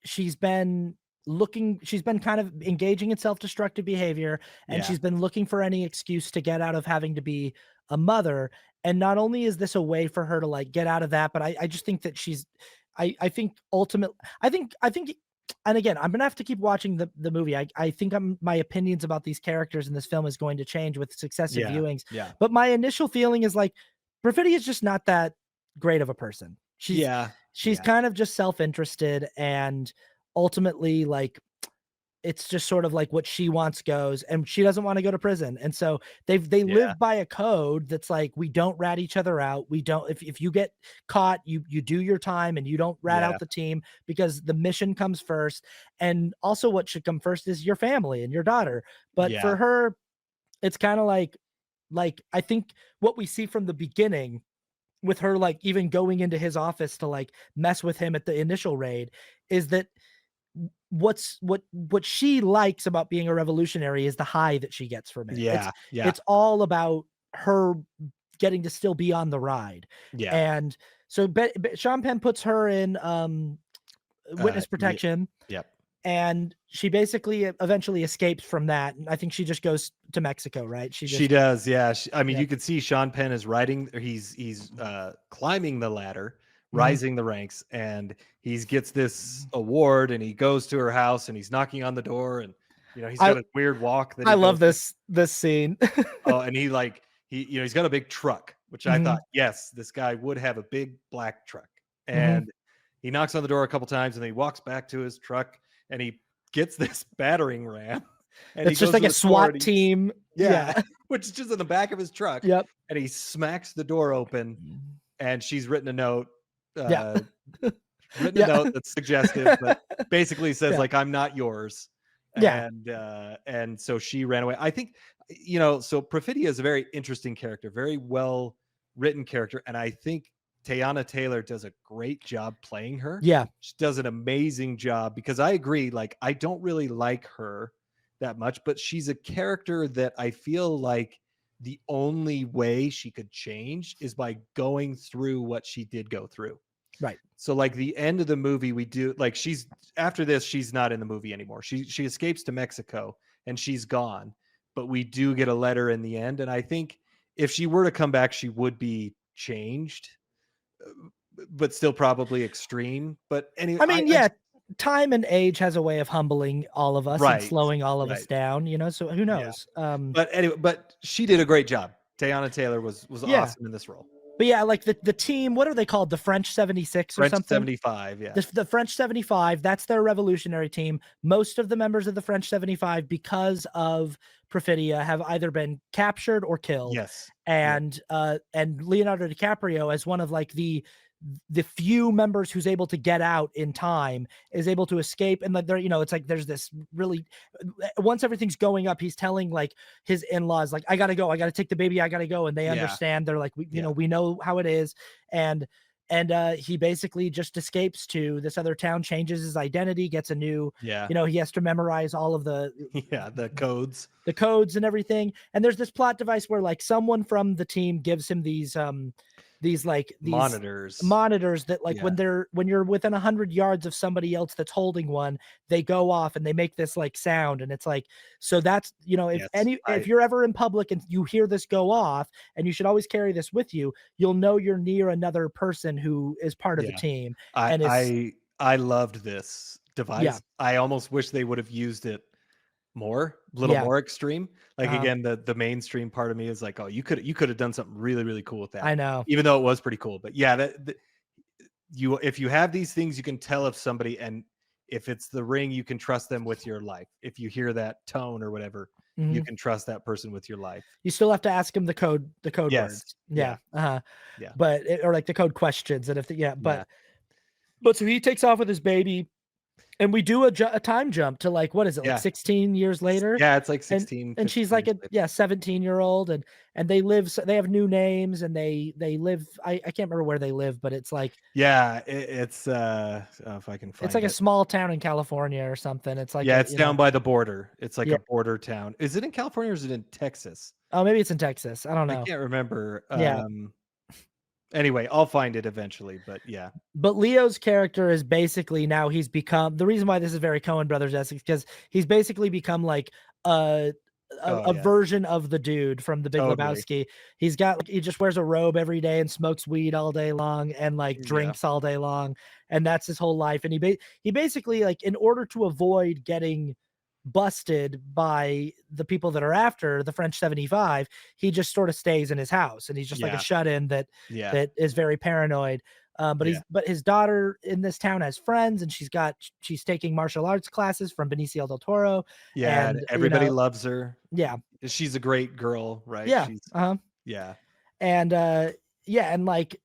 A: she's been kind of engaging in self-destructive behavior, and
B: Yeah.
A: she's been looking for any excuse to get out of having to be a mother, and not only is this a way for her to, like, get out of that, but I just think that I think I think and again, I'm gonna have to keep watching the movie. I think my opinions about these characters in this film is going to change with successive
B: Yeah.
A: viewings,
B: Yeah.
A: but my initial feeling is, like, Perfidia is just not that great of a person.
B: Yeah.
A: She's
B: Yeah.
A: kind of just self-interested, and ultimately, like, it's just sort of like what she wants goes, and she doesn't wanna go to prison, and so they
B: Yeah.
A: live by a code that's like, we don't rat each other out, we don't if you get caught, you do your time, and you don't rat
B: Yeah.
A: out the team because the mission comes first, and also what should come first is your family and your daughter, but
B: Yeah.
A: for her, it's kinda I think what we see from the beginning with her, like, even going into his office to, like, mess with him at the initial raid is that what she likes about being a revolutionary is the high that she gets from it.
B: Yeah. Yeah.
A: It's all about her getting to still be on the ride.
B: Yeah.
A: And so Sean Penn puts her in witness
B: Ye
A: protection,
B: Yep.
A: and she basically eventually escapes from that. And I think she just goes to Mexico, right? She
B: She
A: just
B: does, yeah, I mean,
A: yeah.
B: you could see Sean Penn is riding or climbing the ladder,
A: Mhm.
B: rising the ranks, and he gets this award, and he goes to her house, and he's knocking on the door, and, he's
A: I
B: got a weird walk that
A: I
B: he goes
A: love
B: with.
A: this scene.
B: Oh, and he, like, he's got a big truck, which I thought,
A: Mhm,
B: "Yes, this guy would have a big black truck."
A: mhm.
B: And he knocks on the door a couple times, and then he walks back to his truck, and he gets this battering ram, and he
A: It's just
B: goes
A: like
B: to
A: a
B: the door,
A: SWAT
B: and
A: team.
B: yeah,
A: Yeah.
B: which is just in the back of his truck,
A: Yep.
B: and he smacks the door open, and she's
A: Yeah.
B: uh, written a
A: Yeah.
B: note that's suggestive, but basically says,
A: Yeah.
B: like, "I'm not yours."
A: Yeah.
B: And so she ran away. I think, so Perfidia is a very interesting character, very well written character, and I think Teyana Taylor does a great job playing her.
A: Yeah.
B: She does an amazing job because I agree, like, I don't really like her that much, but she's a character that I feel like the only way she could change is by going through what she did go through.
A: Right.
B: So, like, the end of the movie, we do, like, she's after this, she's not in the movie anymore. She escapes to Mexico, and she's gone. But we do get a letter in the end, and I think if she were to come back, she would be changed, but still probably extreme. But anyway,
A: I mean, yeah, time and age has a way of humbling all of us and
B: right,
A: slowing all of us
B: right,
A: down, so who
B: yeah.
A: knows?
B: But anyway, but she did a great job. Teyana Taylor was
A: Yeah.
B: awesome in this role.
A: But yeah, like the team, what are they called? The French 76 or
B: French
A: something?
B: 75, yeah.
A: The French 75, that's their revolutionary team. Most of the members of the French 75, because of Perfidia, have either been captured or killed.
B: Yes. Yep.
A: And Leonardo DiCaprio, as one of like the few members who's able to get out in time, is able to escape. And like there, it's like there's this really, once everything's going up, he's telling like his in-laws, like, I gotta go, I gotta take the baby, I gotta go. And they
B: Yeah.
A: understand. They're like,
B: Yeah.
A: we know how it is. And he basically just escapes to this other town, changes his identity, gets a new,
B: Yeah.
A: he has to memorize all of
B: Yeah, the codes.
A: the codes and everything. And there's this plot device where like someone from the team gives him these
B: Monitors.
A: monitors that like
B: Yeah.
A: when you're within 100 yards of somebody else that's holding one, they go off and they make this like sound. And it's like, so that's,
B: Yes.
A: if you're ever in public and you hear this go off, and you should always carry this with you, you'll know you're near another person who is part of the
B: Yeah.
A: team.
B: I
A: And it's
B: I I loved this
A: yeah,
B: device. I almost wish they would have used it more, a little
A: yeah,
B: more extreme. Like
A: uh,
B: again, the mainstream part of me is like, oh, you could have done something really, really cool with that.
A: I know.
B: Even though it was pretty cool. But yeah, you if you have these things, you can tell if somebody, and if it's the ring, you can trust them with your life. If you hear that tone or whatever, you
A: Mhm.
B: can trust that person with your life.
A: You still have to ask him the code
B: Yes.
A: words.
B: Yeah.
A: Yeah, uh-huh.
B: Yeah.
A: Or like the code questions. And if yeah,
B: Yeah.
A: but so he takes off with his baby. And we do a time jump to like, what is it, like
B: Yeah.
A: 16 years later?
B: Yeah, it's like
A: And
B: 16,
A: and
B: 15
A: she's like
B: years
A: a
B: later.
A: 17-year-old, and they have new names, and they live, I can't remember where they live, but it's like
B: Yeah, it's oh, if I can
A: it's
B: find
A: like a
B: it.
A: small town in California or something. It's like
B: Yeah, it's down by the border. It's like
A: yeah.
B: a border town. Is it in California or is it in Texas?
A: Oh, maybe it's in Texas. I don't
B: I
A: know.
B: can't remember.
A: Yeah.
B: Anyway, I'll find it eventually, but yeah.
A: But Leo's character is basically, now he's become, the reason why this is very Coen Brothers-esque is because he's basically become like a
B: Oh,
A: a
B: yeah.
A: version of the dude from The Big
B: Totally.
A: Lebowski. He's got like, he just wears a robe every day and smokes weed all day long and like
B: Yeah.
A: drinks all day long, and that's his whole life. And he basically, like, in order to avoid getting busted by the people that are after the French 75, he just sort of stays in his house, and he's just like a
B: Yeah.
A: shut-in
B: Yeah.
A: that is very paranoid.
B: Yeah.
A: But his daughter in this town has friends, and she's taking martial arts classes from Benicio del Toro,
B: Yeah, and
A: and
B: everybody loves her.
A: yeah,
B: She's a great girl, right?
A: yeah,
B: She's
A: uh-huh,
B: yeah.
A: and yeah, and like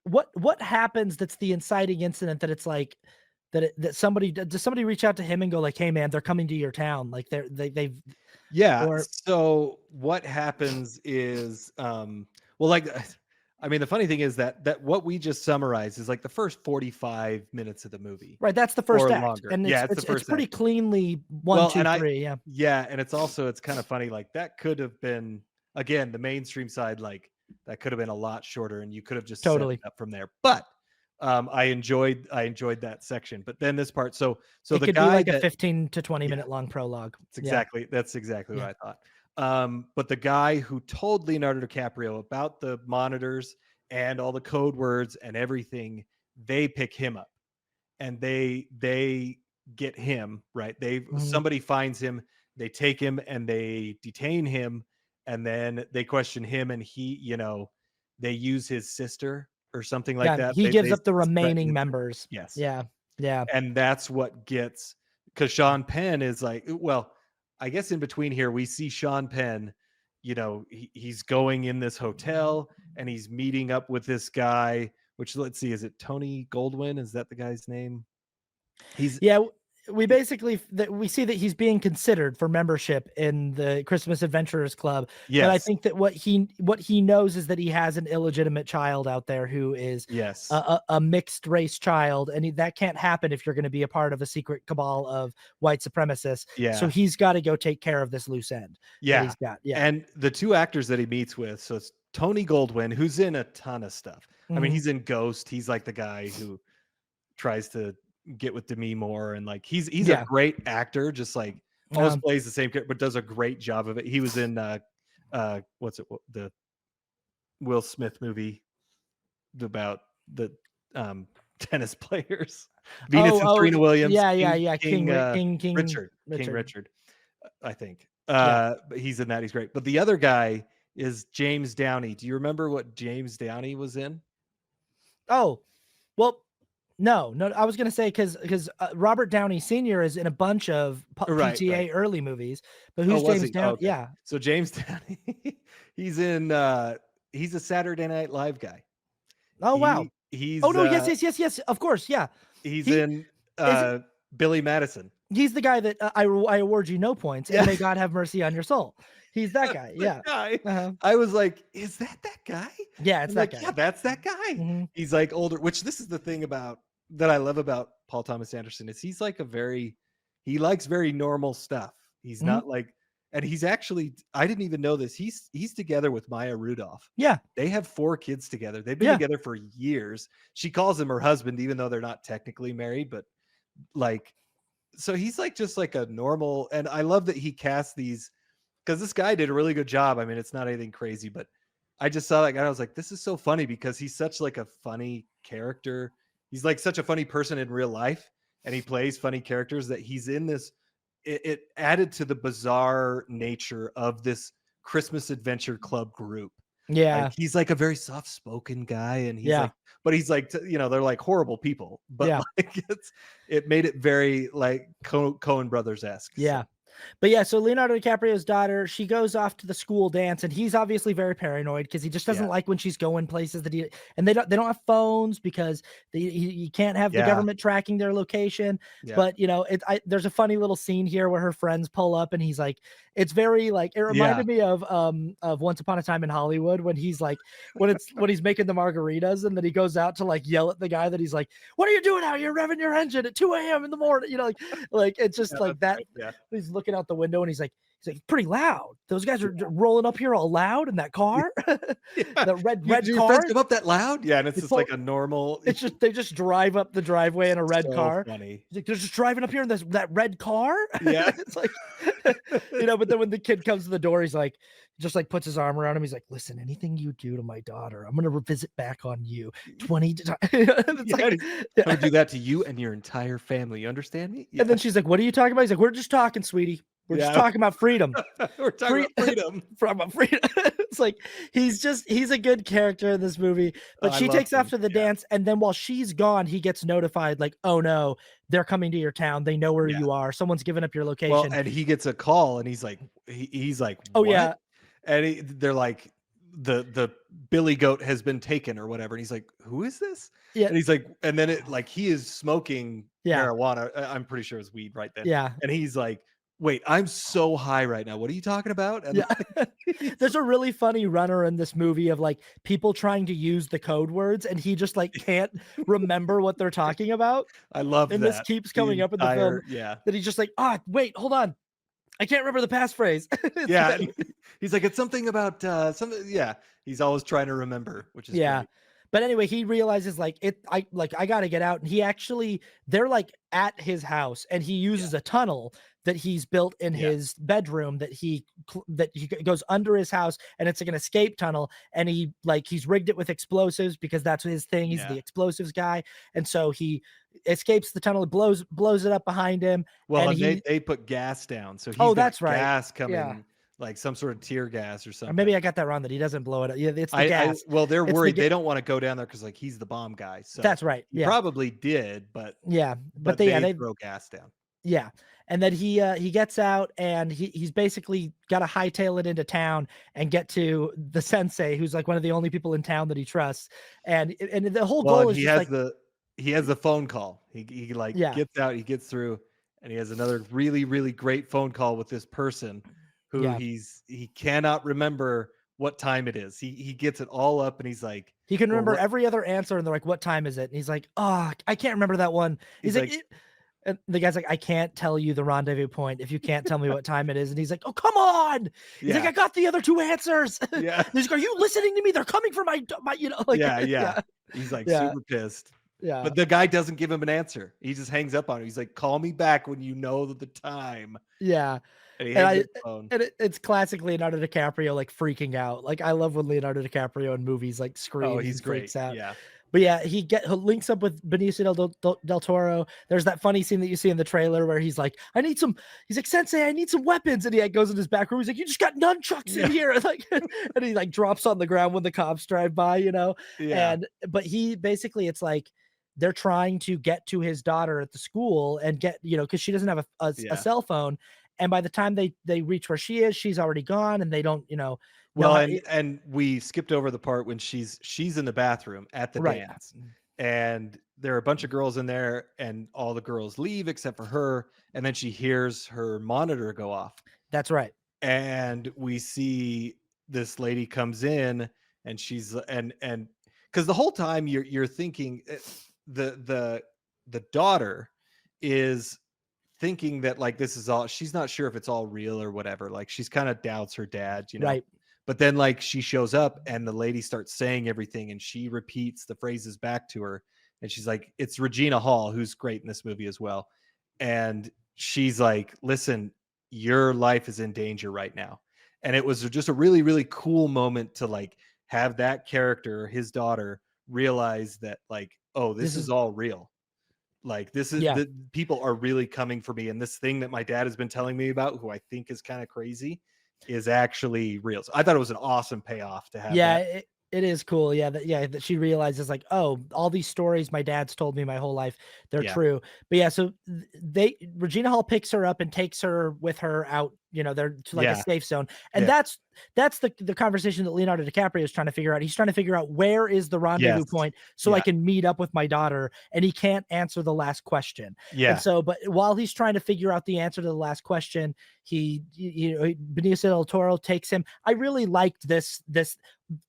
A: what happens that's the inciting incident that it's like that somebody does somebody reach out to him and go like, hey man, they're coming to your town, like they've
B: Yeah,
A: or
B: so what happens is, well, like, I mean, the funny thing is that what we just summarized is like the first 45 minutes of the movie
A: right, that's the
B: or
A: first act,
B: longer.
A: and
B: Yeah, it's the
A: it's
B: first
A: pretty
B: act.
A: cleanly one
B: Well,
A: two
B: and
A: three, yeah,
B: yeah, and it's kind of funny, like that could have been, again, the mainstream side, like that could have been a lot shorter and you could have just set
A: totally.
B: it up from there. But I enjoyed that section. But then this part, so
A: It
B: the
A: could be
B: guy
A: like a
B: that
A: 15 to 20
B: yeah,
A: minute long prologue. Yeah,
B: that's exactly what
A: yeah.
B: I thought. But the guy who told Leonardo DiCaprio about the monitors and all the code words and everything, they pick him up and they get him, right. They
A: Mhm.
B: Somebody finds him, they take him and they detain him, and then they question him, and they use his sister or something like
A: Yeah,
B: that.
A: he gives
B: They
A: up the
B: threaten
A: remaining
B: him.
A: members.
B: Yes.
A: Yeah, yeah.
B: And that's what gets, because Sean Penn is like, well, I guess in between here we see Sean Penn, he's going in this hotel and he's meeting up with this guy, which, let's see, is it Tony Goldwyn? Is that the guy's name? He's
A: Yeah, we basically that we see that he's being considered for membership in the Christmas Adventurers Club, but I
B: yes,
A: think that what he knows is that he has an illegitimate child out there who is
B: yes,
A: a mixed race child, and that can't happen if you're going to be a part of a secret cabal of white supremacists. So
B: yeah,
A: he's got to go take care of this loose end that
B: yeah.
A: he's got. Yeah.
B: And the two actors that he meets with, so it's Tony Goldwyn, who's in a ton of stuff. I mean,
A: Mhm.
B: he's in Ghost. He's like the guy who tries to get with Demi Moore, and like he's a
A: Yeah.
B: great actor, just like always
A: Um,
B: plays the same character, but does a great job of it. He was in what's it, the Will Smith movie about the tennis players, Venus and
A: oh,
B: Serena Williams,
A: yeah, yeah,
B: King
A: yeah.
B: King
A: King
B: Richard, King
A: Richard.
B: Richard, I think.
A: Yeah.
B: But he's in that. He's great. But the other guy is James Downey. Do you remember what James Downey was in?
A: Oh, well, no, I was gonna say because Robert Downey Sr. is in a bunch of
B: Right, right.
A: PTA early movies, but
B: Oh,
A: who's
B: was
A: James
B: he? Oh,
A: Down?
B: okay.
A: Yeah.
B: So James Downey, he's in he's a Saturday Night Live guy.
A: Oh wow. Oh
B: He's
A: no, yes, of course, yeah.
B: he's
A: He
B: in
A: is
B: Billy Madison.
A: he's the guy that I award you no points and
B: Yeah.
A: may God have mercy on your soul. He's that
B: That's
A: guy.
B: the
A: Yeah.
B: guy.
A: Uh-huh.
B: I was like, "Is that guy?"
A: Yeah, it's
B: I'm
A: that
B: like,
A: guy.
B: "Yeah, that's that guy."
A: Hmm.
B: He's like older, which this is the thing about that I love about Paul Thomas Anderson is he's like a very he likes very normal stuff. He's
A: Hmm.
B: not like and he's actually I didn't even know this. He's together with Maya Rudolph.
A: Yeah.
B: They have 4 kids together. They've been
A: Yeah.
B: together for years. She calls him her husband even though they're not technically married, but like so he's like just like a normal and I love that he casts these because this guy did a really good job. I mean, it's not anything crazy, but I just saw that guy. I was like, this is so funny because he's such like a funny character. He's like such a funny person in real life, and he plays funny characters that he's in this. It added to the bizarre nature of this Christmas Adventure Club group. Like
A: Yeah.
B: he's like a very soft spoken guy, and he's
A: Yeah.
B: like, but he's like, they're like horrible people, but
A: Yeah.
B: like it made it very like Cohen Brothers esque. So
A: Yeah. But yeah, so Leonardo DiCaprio's daughter, she goes off to the school dance, and he's obviously very paranoid because he just doesn't
B: yeah,
A: like when she's going places that he and they don't have phones because you can't have the
B: yeah,
A: government tracking their location.
B: yeah,
A: But there's a funny little scene here where her friends pull up, and he's like, it's very like it
B: yeah.
A: reminded me of Once Upon a Time in Hollywood when he's like when he's making the margaritas and then he goes out to like yell at the guy that he's like, what are you doing out here revving your engine at 2 a.m. in the morning? Like it's just
B: Yeah,
A: like
B: that's
A: that.
B: right. Yeah.
A: He's looking out the window and he's like, pretty loud. Those guys are rolling up here all loud in that car,
B: Yeah.
A: the red
B: Do your friends
A: car.
B: come up that loud? Yeah, and it's
A: They
B: just
A: pull,
B: like a normal
A: it's just they just drive up the driveway in a red
B: so
A: car.
B: funny.
A: He's like, they're just driving up here in that red car.
B: Yeah.
A: It's like, but then when the kid comes to the door, he's like, just like puts his arm around him. He's like, listen, anything you do to my daughter, I'm gonna revisit back on you 20 times. It's
B: Yeah,
A: like,
B: I'm gonna do that to you and your entire family. You understand me? Yeah.
A: and then she's like, what are you talking about? He's like, we're just talking, sweetie. We're just
B: Yeah.
A: talking about freedom.
B: We're talking
A: Free
B: about freedom.
A: from a freedom. It's like he's a good character in this movie,
B: Oh,
A: but
B: I
A: she
B: love
A: takes off
B: him.
A: to the
B: Yeah.
A: dance, and then while she's gone, he gets notified, like, oh no, they're coming to your town. They know where
B: Yeah.
A: you are. Someone's given up your
B: Well,
A: location.
B: and he gets a call and he's like,
A: Oh
B: "What?"
A: yeah.
B: And they're like, "The billy goat has been taken or whatever." And he's like, "Who is this?"
A: Yeah.
B: And he's like, and then it like he is smoking
A: Yeah.
B: marijuana. I'm pretty sure it's weed right then.
A: Yeah.
B: And he's like, "Wait, I'm so high right now. What are you talking about?" And
A: Yeah.
B: like,
A: There's a really funny runner in this movie of like people trying to use the code words and he just like can't remember what they're talking about.
B: I love
A: And this
B: that.
A: keeps
B: The
A: coming up in the film
B: entire yeah.
A: that he's just like, wait, hold on. I can't remember the passphrase. It's
B: Yeah,
A: like,
B: and he's like, "It's something about something." Yeah, he's always trying to remember, which is
A: yeah.
B: great.
A: But anyway, he realizes I gotta get out. And he actually they're like at his house and he
B: Yeah,
A: uses a tunnel that he's built in
B: yeah,
A: his bedroom that he goes under his house and it's like an escape tunnel. And he's rigged it with explosives because that's his thing. He's the
B: yeah.
A: explosives guy. And so he escapes the tunnel, blows it up behind him.
B: Well,
A: And
B: and
A: he
B: they put gas down, so he's
A: oh,
B: got
A: that's right.
B: gas
A: Yeah.
B: coming, like some sort of tear gas or
A: Or
B: something.
A: maybe I got that wrong that he doesn't blow it up. Yeah, it's the
B: I
A: gas.
B: well, they're
A: It's the
B: worried
A: ga-
B: they don't wanna go down there because like he's the bomb guy, so
A: that's right.
B: he
A: Yeah.
B: probably did,
A: Yeah. But
B: but they
A: they
B: throw gas down.
A: yeah. And then he gets out and he's basically got to hightail it into town and get to the sensei, who's like one of the only people in town that he trusts. And the whole
B: Well,
A: goal
B: and
A: is just like,
B: he has the phone call. He like
A: yeah,
B: gets out, he gets through, and he has another really, really great phone call with this person who
A: yeah.
B: he cannot remember what time it is. He gets it all up and he's like,
A: He can
B: "Well,
A: remember
B: what?"
A: every other answer, and they're like, "What time is it?" And he's like, "Oh, I can't remember that one." He's
B: He's
A: like,
B: like,
A: and the guy's like, "I can't tell you the rendezvous point if you can't tell me what time it is." And he's like, "Oh, come on!" He's like,
B: "Yeah,
A: "I got the other two answers." And
B: yeah,
A: he's like, "Are you listening to me? They're coming for my like
B: yeah, yeah."
A: yeah,
B: He's like
A: yeah,
B: super pissed.
A: yeah,
B: But the guy doesn't give him an answer. He just hangs up on him. He's like, "Call me back when you know the time."
A: yeah.
B: And he
A: And
B: hangs
A: I
B: up the phone.
A: and it's classic Leonardo DiCaprio like freaking out. Like I love when Leonardo DiCaprio in movies like
B: Oh,
A: screams
B: he's
A: and
B: great.
A: freaks out.
B: Yeah.
A: But yeah, he links up with Benicio del Toro. There's that funny scene that you see in the trailer where he's like, he's like, Sensei, I need some weapons. And he goes in his back room. He's like, you just got nunchucks in
B: Yeah.
A: here. Like, and he like drops on the ground when the cops drive by,
B: Yeah.
A: but he basically, it's like, they're trying to get to his daughter at the school and get, because she doesn't have a
B: Yeah.
A: cell phone. And by the time they reach where she is, she's already gone, and they don't, know
B: Well,
A: how
B: and we skipped over the part when she's in the bathroom at the
A: right.
B: dance, and there are a bunch of girls in there, and all the girls leave except for her, and then she hears her monitor go off,
A: That's right.
B: and we see this lady comes in, and she's and because the whole time you're thinking the the daughter is thinking that like this is all, she's not sure if it's all real or whatever, like she's kind of doubts her dad,
A: Right.
B: but then like she shows up and the lady starts saying everything and she repeats the phrases back to her, and she's like, it's Regina Hall, who's great in this movie as well, and she's like, listen, your life is in danger right now. And it was just a really really cool moment to like have that character, his daughter, realize that like, oh, this
A: This
B: is
A: is
B: all real, like this is
A: yeah.
B: the people are really coming for me, and this thing that my dad has been telling me about, who I think is kind of crazy, is actually real. So I thought it was an awesome payoff to have
A: Yeah,
B: that.
A: it is cool. That she realizes like, oh, all these stories my dad's told me my whole life, they're
B: Yeah.
A: true. But yeah, so they Regina Hall picks her up and takes her with her out, they're to like a
B: Yeah.
A: safe zone. And
B: Yeah.
A: that's the conversation that Leonardo DiCaprio is trying to figure out. He's trying to figure out, where is the rendezvous
B: Yes.
A: point so I
B: Yeah.
A: can meet up with my daughter, and he can't answer the last question. And
B: Yeah.
A: so, but while he's trying to figure out the answer to the last question, Benicio del Toro takes him. I really liked this.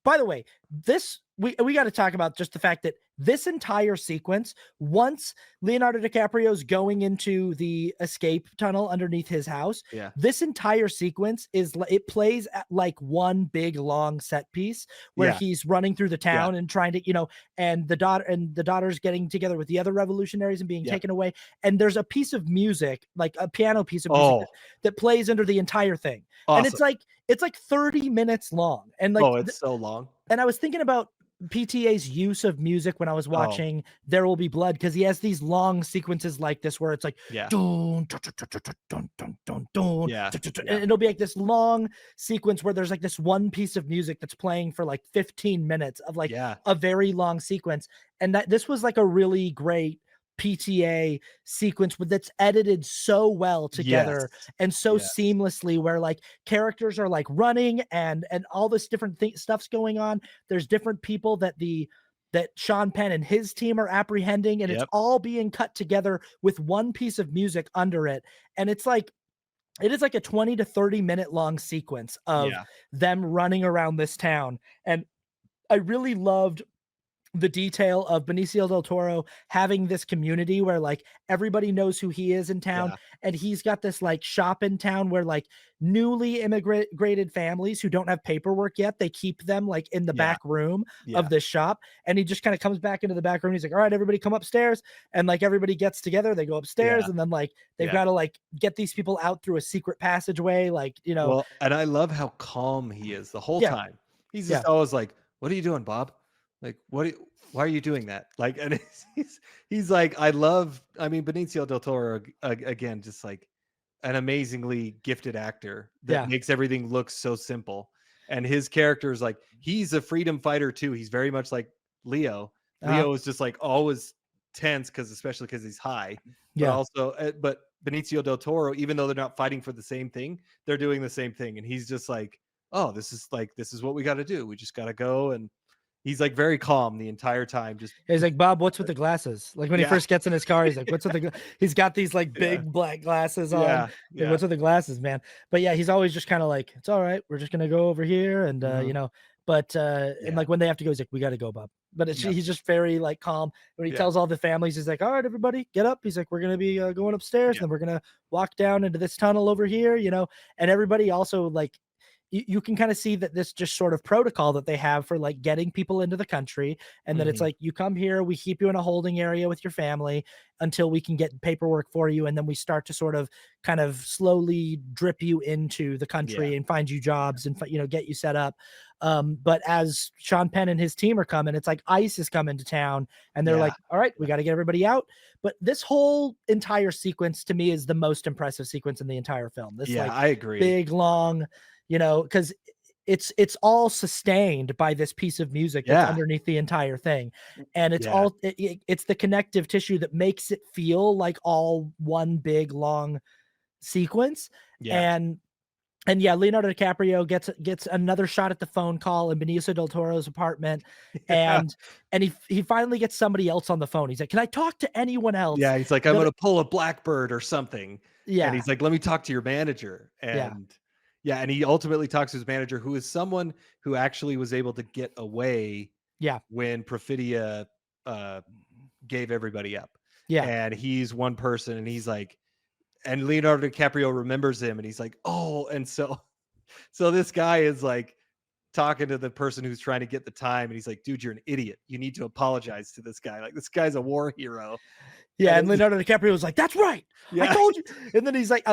A: By the way, this we got to talk about just the fact that this entire sequence, once Leonardo DiCaprio's going into the escape tunnel underneath his house,
B: Yeah.
A: this entire sequence it plays at like one big long set piece where
B: Yeah.
A: he's running through the
B: Yeah.
A: town and trying to, and the daughter's getting together with the other revolutionaries and being
B: Yep.
A: taken away. And there's a piece of music, like a piano piece of music
B: Oh,
A: that plays under the entire thing. And
B: awesome.
A: it's like 30 minutes long. And like,
B: Oh, it's so long.
A: and I was thinking about PTA's use of music when I was
B: Oh,
A: watching There Will Be Blood, because he has these long sequences like this where it's like
B: yeah.
A: dun, dun, dun, dun, dun, dun, dun, dun,
B: Yeah.
A: dun, dun, dun,
B: Yeah.
A: and it'll be like this long sequence where there's like this one piece of music that's playing for like 15 minutes of like
B: Yeah.
A: a very long sequence. And that this was like a really great PTA sequence that's edited so well
B: Yes.
A: together and so
B: Yes.
A: seamlessly, where like characters are like running and all this different stuff's going on. There's different people that Sean Penn and his team are apprehending, and it's
B: Yep.
A: all being cut together with one piece of music under it. And it is like a 20 to 30 minute long sequence of
B: Yeah.
A: them running around this town. And I really loved the detail of Benicio del Toro having this community where like everybody knows who he is in town,
B: Yeah.
A: and he's got this like shop in town where like newly immigrated families who don't have paperwork yet, they keep them like in the
B: Yeah.
A: back room
B: Yeah.
A: of this shop. And he just kind of comes back into the back room. He's like, all right, everybody come upstairs. And like everybody gets together, they go upstairs,
B: Yeah.
A: and then like they've
B: Yeah.
A: got to like get these people out through a secret passageway, like,
B: Well, and I love how calm he is the whole
A: yeah,
B: time. He's
A: yeah,
B: just always like, "What are you doing, Bob? Like, why are you doing that?" Like, and he's like, I mean, Benicio del Toro again, just like an amazingly gifted actor that
A: yeah,
B: makes everything look so simple. And his character is like, he's a freedom fighter too. He's very much like Leo.
A: uh-huh,
B: Leo is just like always tense especially because he's high, but
A: yeah.
B: also, but Benicio del Toro, even though they're not fighting for the same thing, they're doing the same thing. And he's just like, oh, this is what we got to do. We just got to go. And he's like very calm the entire time. Just
A: He's like, Bob, what's with the glasses? Like when he
B: yeah,
A: first gets in his car, he's like, what's with he's got these like
B: yeah,
A: big black glasses on.
B: yeah,
A: He's like,
B: yeah,
A: what's with the glasses, man? But yeah, he's always just kind of like, it's all right. We're just going to go over here. And,
B: mhm,
A: and
B: yeah,
A: like when they have to go, he's like, we got to go, Bob. But
B: yeah,
A: he's just very like calm. When he
B: yeah,
A: tells all the families, he's like, all right, everybody get up. He's like, we're going to be going upstairs,
B: yeah,
A: and then we're going to walk down into this tunnel over here, and everybody also like, you can kind of see that this just sort of protocol that they have for like getting people into the country, and that it's
B: Mhm.
A: like you come here, we keep you in a holding area with your family until we can get paperwork for you, and then we start to sort of kind of slowly drip you into the
B: Yeah.
A: country and find you jobs and get you set up. But as Sean Penn and his team are coming, it's like ICE is coming to town, and they're
B: Yeah.
A: like, "All right, we
B: Yeah.
A: got to get everybody out." But this whole entire sequence to me is the most impressive sequence in the entire film. This
B: Yeah,
A: like
B: I agree.
A: big long, because it's all sustained by this piece of music that's
B: Yeah.
A: underneath the entire thing, and it's
B: Yeah.
A: all it's the connective tissue that makes it feel like all one big long sequence.
B: Yeah.
A: And yeah, Leonardo DiCaprio gets another shot at the phone call in Benicio del Toro's apartment,
B: Yeah.
A: and he finally gets somebody else on the phone. He's like, "Can I talk to anyone else?"
B: Yeah, he's like, "I'm
A: That
B: gonna pull a blackbird or something," and
A: Yeah,
B: he's like, "Let me talk to your manager,"
A: yeah,
B: and yeah, and he ultimately talks to his manager, who is someone who actually was able to get away
A: yeah,
B: when Perfidia, uh, gave everybody up,
A: yeah.
B: and he's one person, and he's like and Leonardo DiCaprio remembers him, and he's like, "Oh," and so so this guy is like talking to the person who's trying to get the time, and he's like, "Dude, you're an idiot. You need to apologize to this guy. Like, this guy's a war hero."
A: Yeah,
B: And
A: and
B: it's
A: Leonardo DiCaprio was like, "That's right, I
B: yeah,
A: told you." And then he's like,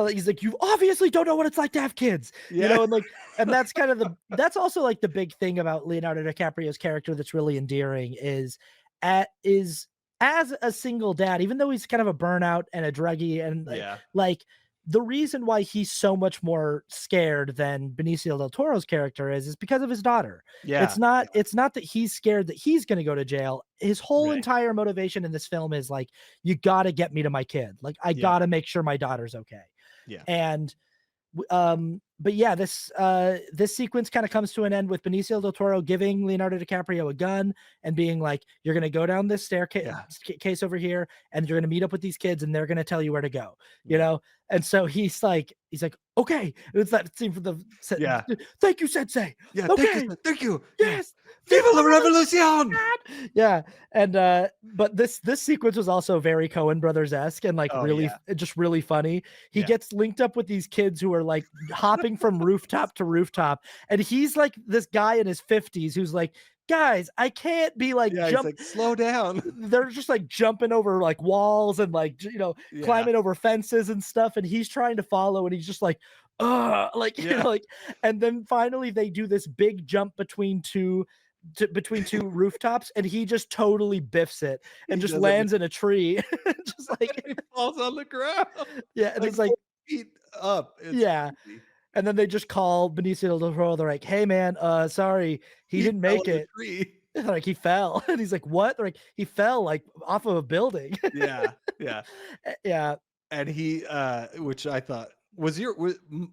A: "You obviously don't know what it's like to have kids,"
B: yeah,
A: and like, and that's kind of that's also like the big thing about Leonardo DiCaprio's character that's really endearing is as a single dad, even though he's kind of a burnout and a druggie, and
B: yeah,
A: like the reason why he's so much more scared than Benicio del Toro's character is because of his daughter.
B: yeah, yeah,
A: It's not that he's scared that he's going to go to jail. His whole
B: right,
A: entire motivation in this film is like, you got to get me to my kid. Like, I
B: yeah,
A: got to make sure my daughter's okay.
B: yeah,
A: And but yeah, this sequence kind of comes to an end with Benicio del Toro giving Leonardo DiCaprio a gun and being like, "You're gonna go down this
B: yeah,
A: case over here, and you're gonna meet up with these kids, and they're gonna tell you where to go." You
B: yeah,
A: know, and so he's like, "Okay." It's that scene from
B: yeah,
A: "Thank you, Sensei."
B: yeah.
A: Okay,
B: Thank you. Yeah,
A: yes,
B: viva
A: viva
B: la
A: la
B: revolucion.
A: revolution! Yeah, and but this sequence was also very Coen Brothers esque and like
B: Oh
A: really
B: yeah,
A: just really funny. He
B: yeah,
A: gets linked up with these kids who are like hopping from rooftop to rooftop, and he's like this guy in his 50s who's like, "Guys, I can't be like
B: yeah. He's like, slow down.
A: they're just like jumping over like walls and like
B: Yeah,
A: climbing over fences and stuff, and he's trying to follow, and he's just like, like
B: yeah.
A: like, and then finally they do this big jump between two rooftops, and he just totally biffs it and
B: He
A: just
B: doesn't.
A: lands in a tree. Just like,
B: He falls on the ground
A: yeah, and
B: like
A: it's
B: 4 feet up. It's
A: yeah,
B: crazy.
A: and then they just call Benicio del Toro. They're like, "Hey man, sorry, he
B: He
A: didn't
B: fell
A: make
B: in the
A: it."
B: tree.
A: Like, he fell, and he's like, "What?" They're like, "He fell like off of a building."
B: Yeah, yeah.
A: Yeah,
B: And he, which I thought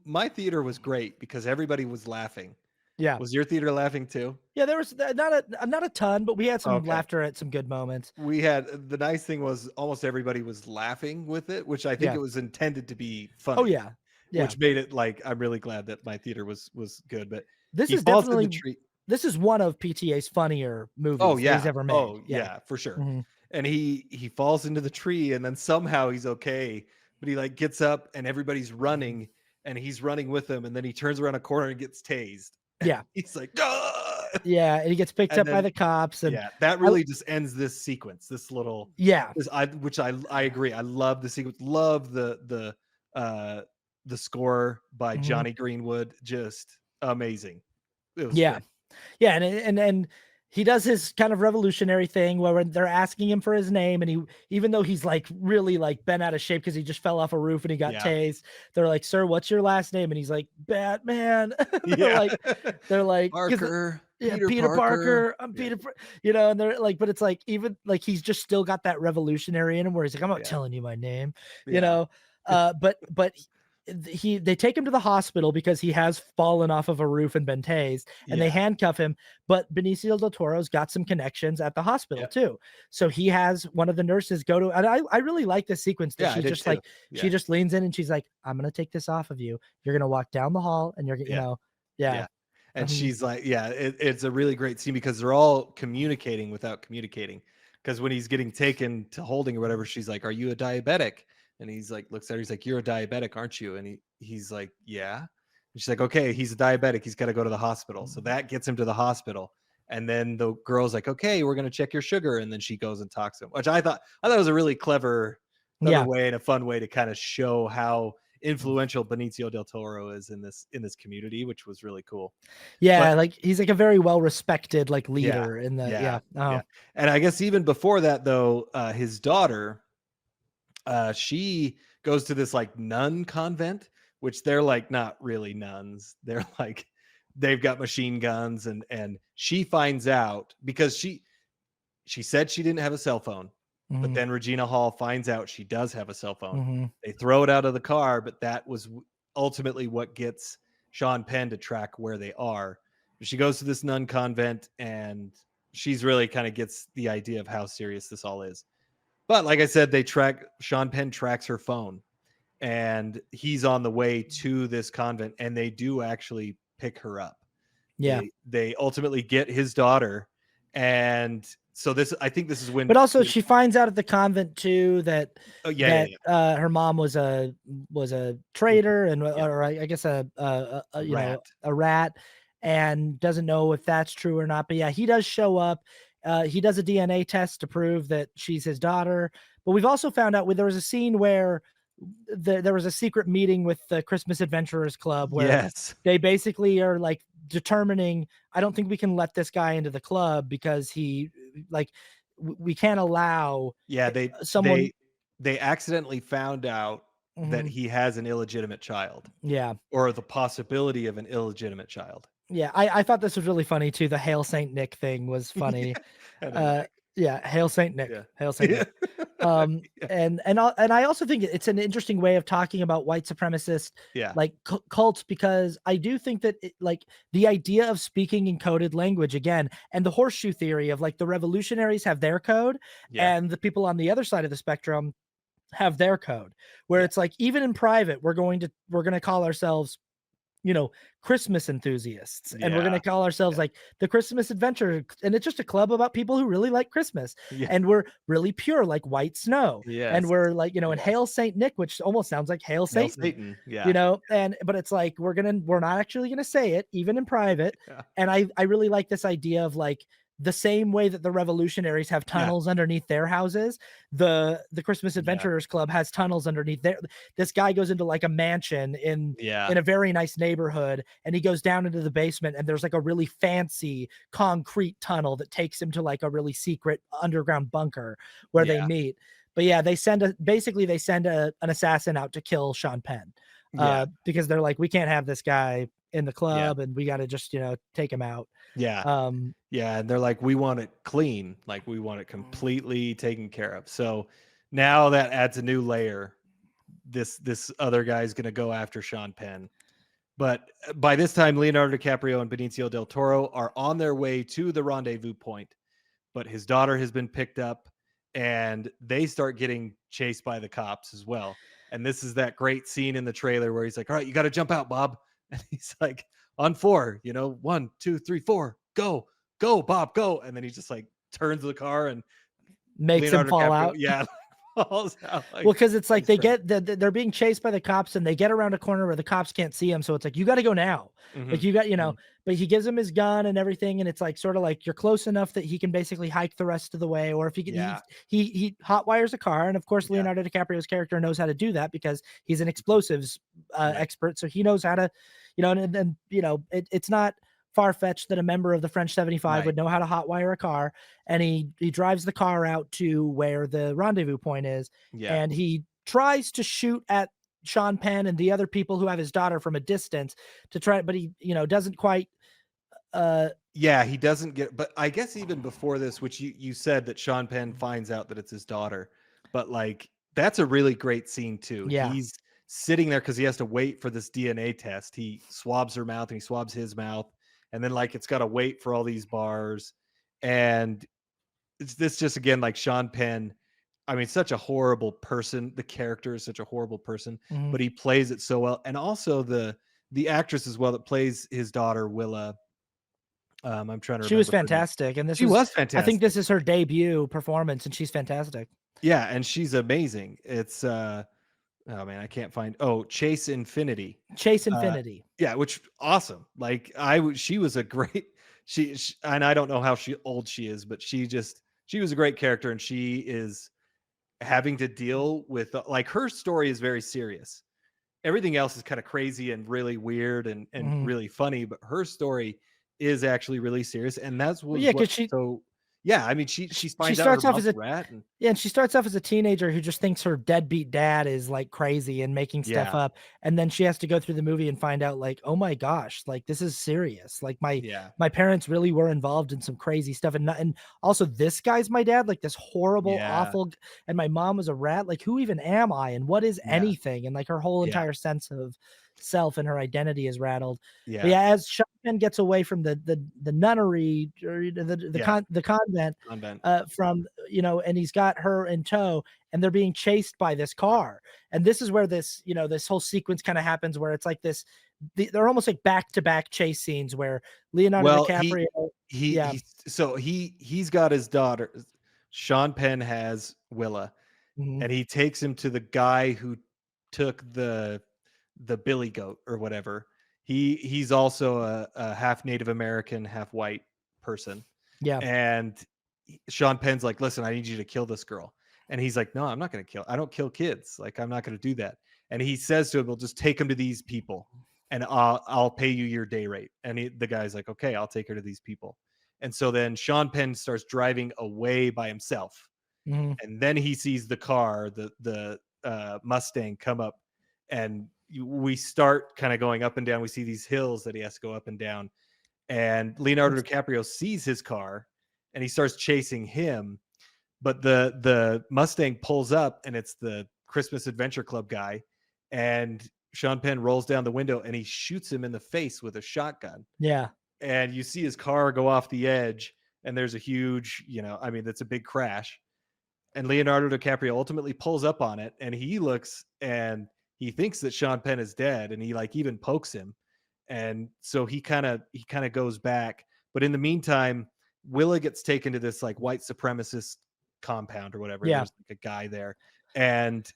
B: my theater was great because everybody was laughing.
A: yeah.
B: Was your theater laughing too?
A: Yeah, there was not a ton, but we had some
B: Okay.
A: laughter at some good moments.
B: We had the nice thing was almost everybody was laughing with it, which I think it
A: Yeah.
B: was intended to be
A: Oh,
B: funny,
A: yeah. Yeah.
B: which made it like I'm really glad that my theater was good. But
A: This
B: he
A: is
B: falls in the
A: definitely
B: tree.
A: this is one of PTA's funnier
B: Oh
A: movies that he's
B: yeah.
A: ever made.
B: Oh
A: Yeah.
B: yeah, for sure.
A: Mhm.
B: And he falls into the tree and then somehow he's okay, but he like gets up and everybody's running and he's running with him and then he turns around a corner and gets tased. And
A: Yeah.
B: he's like, "Ah!"
A: Yeah, and he gets picked
B: And
A: up by
B: then
A: the cops, and
B: yeah, that
A: I
B: really just ends this sequence. This little
A: yeah.
B: this I which I agree. I love the sequence. Love the score by
A: Mhm.
B: Johnny Greenwood. Just amazing. It was
A: Yeah.
B: great.
A: Yeah, and he does his kind of revolutionary thing where they're asking him for his name, and he even though he's like really like bent out of shape because he just fell off a roof and he got
B: Yeah.
A: tased, they're like, "Sir, what's your last name?" And he's like, "Batman." they're
B: Yeah.
A: like, they're like, because
B: Parker,
A: yeah,
B: Peter
A: Peter
B: Parker.
A: Parker. I'm
B: Yeah.
A: and they're like, but it's like even like he's just still got that revolutionary in him where he's like, I'm not
B: Yeah.
A: telling you my name, you
B: Yeah.
A: know. But they take him to the hospital because he has fallen off of a roof and been tased, and they
B: Yeah.
A: handcuff him. But Benicio del Toro's got some connections at the hospital
B: Yeah.
A: too, so he has one of the nurses go to. And I really like this sequence that
B: Yeah, I did too.
A: she
B: Yeah.
A: just leans in and she's like, "I'm gonna take this off of you. You're gonna walk down the hall, and
B: Yeah.
A: yeah."
B: Yeah. And
A: Mhm.
B: she's like, yeah, it's a really great scene because they're all communicating without communicating. Because when he's getting taken to holding or whatever, she's like, "Are you a diabetic?" And he's like, looks at her, he's like, "You're a diabetic, aren't you?" And he's like, "Yeah." And she's like, okay, he's a diabetic. He's got to go to the hospital. So that gets him to the hospital. And then the girl's like, okay, we're going to check your sugar. And then she goes and talks to him, which I thought was a really clever
A: Yeah.
B: way and a fun way to kind of show how influential Benicio del Toro is in this community, which was really cool.
A: Yeah,
B: But
A: like he's like a very well respected like
B: yeah,
A: leader in the
B: yeah,
A: Oh.
B: yeah. And I guess even before that, though, his daughter, she goes to this like nun convent, which they're like not really nuns. They're like they've got machine guns, and she finds out because she said she didn't have a cell phone, but
A: Mhm,
B: then Regina Hall finds out she does have a cell phone.
A: mhm.
B: They throw it out of the car, but that was ultimately what gets Sean Penn to track where they are. She goes to this nun convent, and she's really kind of gets the idea of how serious this all is. But like I said, Sean Penn tracks her phone, and he's on the way to this convent, and they do actually pick her up.
A: Yeah.
B: They ultimately get his daughter, and so I think this is when.
A: But also she finds out at the convent too that
B: Oh yeah, yeah,
A: her mom was a
B: yeah.
A: traitor and
B: Yeah,
A: or I guess
B: a
A: you know,
B: rat.
A: a rat, and doesn't know if that's true or not. But yeah, he does show up. He does a DNA test to prove that she's his daughter. But we've also found out there was a scene where there was a secret meeting with the Christmas Adventurers Club where
B: Yes.
A: they basically are like determining, I don't think we can let this guy into the club because he like we can't allow
B: Yeah,
A: someone.
B: they accidentally found out that
A: Mhm.
B: he has an illegitimate child,
A: Yeah.
B: or the possibility of an illegitimate child.
A: Yeah, I thought this was really funny too. The Hail Saint Nick thing was funny.
B: Yeah, and the
A: Uh,
B: neck.
A: yeah, Hail Saint Nick,
B: Yeah.
A: Hail Saint
B: Yeah.
A: Nick.
B: Yeah.
A: And I also think it's an interesting way of talking about white supremacist
B: Yeah.
A: like cults, because I do think that like the idea of speaking in coded language again, and the horseshoe theory of like the revolutionaries have their code
B: Yeah.
A: and the people on the other side of the spectrum have their code, where
B: Yeah.
A: it's like even in private we're going to call ourselves, you know, Christmas enthusiasts, and we're going
B: Yeah.
A: to call ourselves
B: Yeah.
A: like the Christmas Adventure, and it's just a club about people who really like Christmas,
B: Yeah.
A: and we're really pure like white snow, and
B: Yes.
A: we're like, you know, and
B: Yes.
A: Hail Saint Nick, which almost sounds like Hail
B: Hail
A: Satan,
B: Satan.
A: you
B: Yeah.
A: know. And but it's like we're not actually going to say it even in private.
B: Yeah.
A: And I really like this idea of like the same way that the revolutionaries have
B: Yeah.
A: tunnels underneath their houses, the Christmas
B: Yeah.
A: Adventurers Club has tunnels underneath their. This guy goes into like a mansion
B: Yeah.
A: in a very nice neighborhood, and he goes down into the basement, and there's like a really fancy concrete tunnel that takes him to like a really secret underground bunker where they
B: Yeah.
A: meet. But yeah, they send an assassin out to kill Sean Penn,
B: Yeah.
A: because they're like, we can't have this guy in the
B: Yeah.
A: club, and we got to just, you know, take him out.
B: Yeah.
A: um
B: Yeah, and they're like, we want it clean, like we want it completely taken care of. So now that adds a new layer. This other guy's going to go after Sean Penn. But by this time, Leonardo DiCaprio and Benicio del Toro are on their way to the rendezvous point. But his daughter has been picked up, and they start getting chased by the cops as well. And this is that great scene in the trailer where he's like, all right, you got to jump out, Bob. And he's like, on four, you know, 1, 2, 3, 4, go, Bob, go. And then he just like turns the car, and
A: Makes him
B: Leonardo
A: fall
B: DiCaprio,
A: out.
B: yeah, falls out.
A: Well,
B: Like,
A: because it's like
B: it's great.
A: they're being chased by the cops, and they get around a corner where the cops can't see him. So it's like, you got to go now. Like
B: Mhm,
A: you got, you know,
B: mhm.
A: but he gives him his gun and everything. And it's like, sort of like you're close enough that he can basically hike the rest of the way. Or if he can,
B: Yeah,
A: he hot wires a car. And of course,
B: yeah,
A: Leonardo DiCaprio's character knows how to do that because he's an
B: mhm,
A: explosives
B: right.
A: expert. So he knows how to, you know, and you know, it's not far fetched that a member of the French 75
B: Right.
A: would know how to hotwire a car. And he drives the car out to where the rendezvous point is,
B: Yeah.
A: and he tries to shoot at Sean Penn and the other people who have his daughter from a distance to try, but he, you know, doesn't quite. Uh,
B: Yeah, he doesn't get, but I guess even before this, which you said that Sean Penn finds out that it's his daughter, but like that's a really great scene too.
A: yeah,
B: He's sitting there because he has to wait for this DNA test. He swabs her mouth and he swabs his mouth, and then like it's got to wait for all these bars, and it's this just again like Sean Penn. I mean, such a horrible person. The character is such a horrible person,
A: mhm.
B: but he plays it so well, and also the actress as well that plays his daughter Willa. I'm trying to
A: She was
B: remember her name.
A: fantastic, and
B: She was
A: I think
B: fantastic.
A: this is her debut performance, and she's fantastic.
B: Yeah, and she's amazing. It's Oh man, I can't find. Oh, Chase Infinity.
A: Chase
B: Uh,
A: Infinity.
B: yeah, which awesome. Like she was a great. And I don't know how old she is, but she was a great character, and she is having to deal with like her story is very serious. Everything else is kind of crazy and really weird and
A: Mhm.
B: really funny, but her story is actually really serious, and that's
A: Well,
B: was
A: yeah,
B: what.
A: because she
B: So yeah, I mean, she
A: she
B: finds out her
A: starts off
B: mom's
A: as a
B: a rat, and
A: Yeah, and she starts off as a teenager who just thinks her deadbeat dad is, like, crazy and making stuff
B: yeah,
A: up, and then she has to go through the movie and find out, like, "Oh my gosh, like, this is serious, like,
B: yeah,
A: my parents really were involved in some crazy stuff, and also this guy's my dad, like, this horrible,
B: yeah,
A: awful g and my mom was a rat, like, who even am I, and what is
B: yeah,
A: anything?" And, like, her whole
B: yeah,
A: entire sense of self and her identity is rattled. But,
B: yeah,
A: yeah, as Sean gets away from the nunnery or
B: yeah.
A: the convent,
B: Convent.
A: from and he's got her in tow, and they're being chased by this car. And this is where this whole sequence kind of happens, where it's like they're almost like back to back chase scenes where Leonardo
B: Well,
A: DiCaprio. Yeah.
B: he's got his daughter. Sean Penn has Willa,
A: Mhm.
B: and he takes him to the guy who took the billy goat or whatever. He's also a half Native American, half white person,
A: Yeah.
B: and Sean Penn's like, "Listen, I need you to kill this girl," and he's like, "No, I'm not going to kill. I don't kill kids. Like, I'm not going to do that." And he says to him, "We'll just take him to these people, and I'll pay you your day rate." And the guy's like, "Okay, I'll take her to these people." And so then Sean Penn starts driving away by himself,
A: Mhm.
B: and then he sees the car, the Mustang, come up, and we start kind of going up and down. We see these hills that he has to go up and down, and Leonardo
A: It's
B: DiCaprio sees his car, and he starts chasing him. But the Mustang pulls up, and it's the Christmas Adventure Club guy, and Sean Penn rolls down the window and he shoots him in the face with a shotgun.
A: Yeah.
B: And you see his car go off the edge, and there's a huge, I mean, that's a big crash, and Leonardo DiCaprio ultimately pulls up on it, and he looks and he thinks that Sean Penn is dead, and he like even pokes him, and so he kind of goes back. But in the meantime, Willa gets taken to this like white supremacist compound or whatever, and
A: Yeah.
B: there's like a guy there, and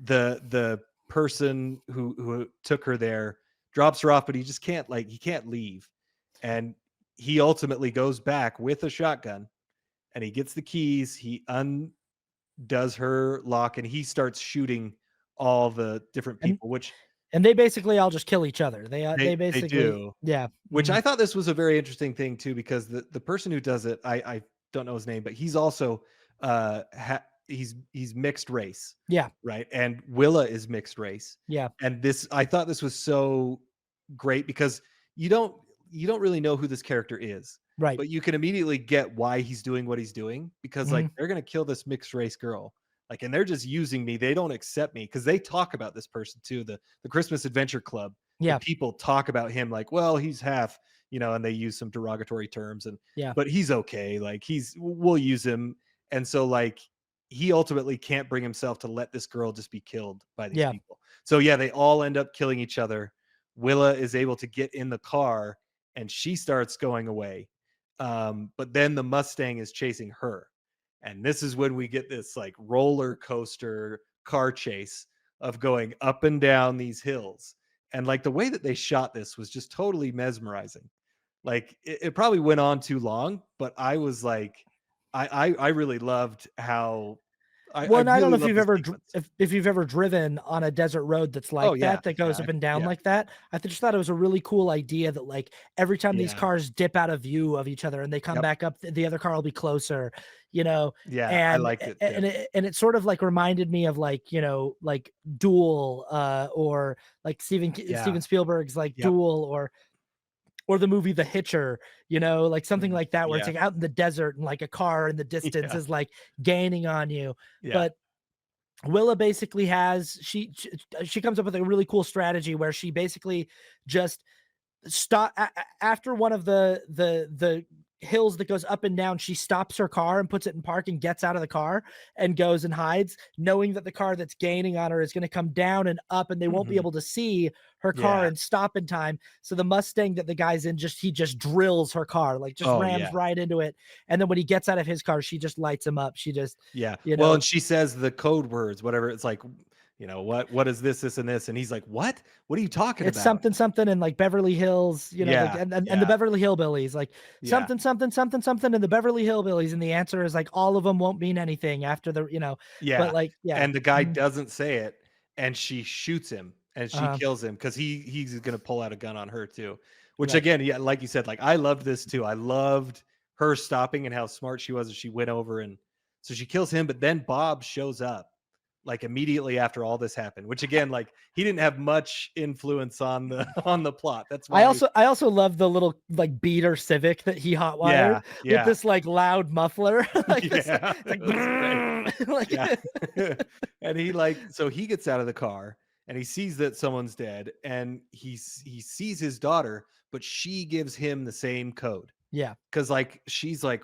B: the person who took her there drops her off, but he just can't, like, he can't leave, and he ultimately goes back with a shotgun, and he gets the keys, he does her lock, and he starts shooting all the different
A: And
B: people, which
A: and they basically all just kill each other. They
B: they
A: basically.
B: do.
A: Yeah.
B: Which
A: Mhm.
B: I thought this was a very interesting thing too, because the person who does it, I don't know his name, but he's also he's mixed race,
A: Yeah.
B: right? And Willa is mixed race,
A: Yeah.
B: and this I thought this was so great because you don't you don't really know who this character is,
A: Right.
B: but you can immediately get why he's doing what he's doing, because like
A: Mhm.
B: they're gonna kill this mixed race girl. Like, and they're just using me. They don't accept me because they talk about this person too. The Christmas Adventure Club, the
A: Yeah.
B: people talk about him like, well, he's half, and they use some derogatory terms, and
A: Yeah.
B: but he's okay. Like, we'll use him. And so like he ultimately can't bring himself to let this girl just be killed by these
A: Yeah.
B: people. So yeah, they all end up killing each other. Willa is able to get in the car, and she starts going away. But then the Mustang is chasing her. And this is when we get this like roller coaster car chase of going up and down these hills. And like the way that they shot this was just totally mesmerizing. Like it probably went on too long, but I was like, I really loved how I
A: Well, and I don't
B: really
A: know if
B: love
A: you've
B: the
A: ever
B: sequence.
A: if you've ever driven on a desert road that's
B: Oh
A: like
B: yeah.
A: that, that
B: Yeah.
A: goes up and down
B: Yeah.
A: like that. Just thought it was a really cool idea that, like, every time these
B: Yeah.
A: cars dip out of view of each other and they come
B: Yep.
A: back up, the other car will be closer, you know,
B: Yeah. I
A: and
B: liked it too.
A: it sort of like reminded me of, like, like Duel, or like
B: Yeah.
A: Steven Spielberg's like
B: Yep.
A: Duel, or the movie The Hitcher, like something
B: Mhm.
A: like that, where it's
B: Yeah.
A: like out in the desert and like a car in the distance
B: Yeah.
A: is like gaining on you.
B: Yeah.
A: But Willa basically she comes up with a really cool strategy where she basically just after one of the hills that goes up and down, she stops her car and puts it in park and gets out of the car and goes and hides, knowing that the car that's gaining on her is going to come down and up, and they won't be
B: Mhm.
A: able to see her car
B: Yeah.
A: and stop in time. So the Mustang that the guy's in, he just drills her car, like just
B: Oh
A: rams
B: yeah.
A: right into it. And then when he gets out of his car, she just lights him up. She just,
B: Yeah.
A: you
B: Well,
A: know,
B: and she says the code words, whatever. It's like, what is this and this? And he's like, what are you talking
A: It's
B: about?
A: something something in like Beverly Hills, like
B: Yeah,
A: and the
B: yeah,
A: Beverly Hillbillies, like
B: yeah,
A: something something something something in the Beverly Hillbillies, and the answer is like all of them won't mean anything after but
B: yeah.
A: like yeah,
B: And the guy
A: mhm,
B: doesn't say it, and she shoots him, and she
A: uh-huh,
B: kills him because he's gonna pull out a gun on her too. Which
A: right,
B: again, yeah, like you said, like I loved this too. I loved her stopping and how smart she was as she went over, and so she kills him, but then Bob shows up like immediately after all this happened, which again, like he didn't have much influence on the on the plot. That's why.
A: I also love the little like beater Civic that he hotwired
B: Yeah,
A: with
B: yeah.
A: this like loud muffler, like this,
B: Yeah,
A: it's
B: it
A: like
B: was great.
A: like
B: Yeah. And so he gets out of the car and he sees that someone's dead, and he sees his daughter, but she gives him the same code.
A: yeah,
B: Cause like she's like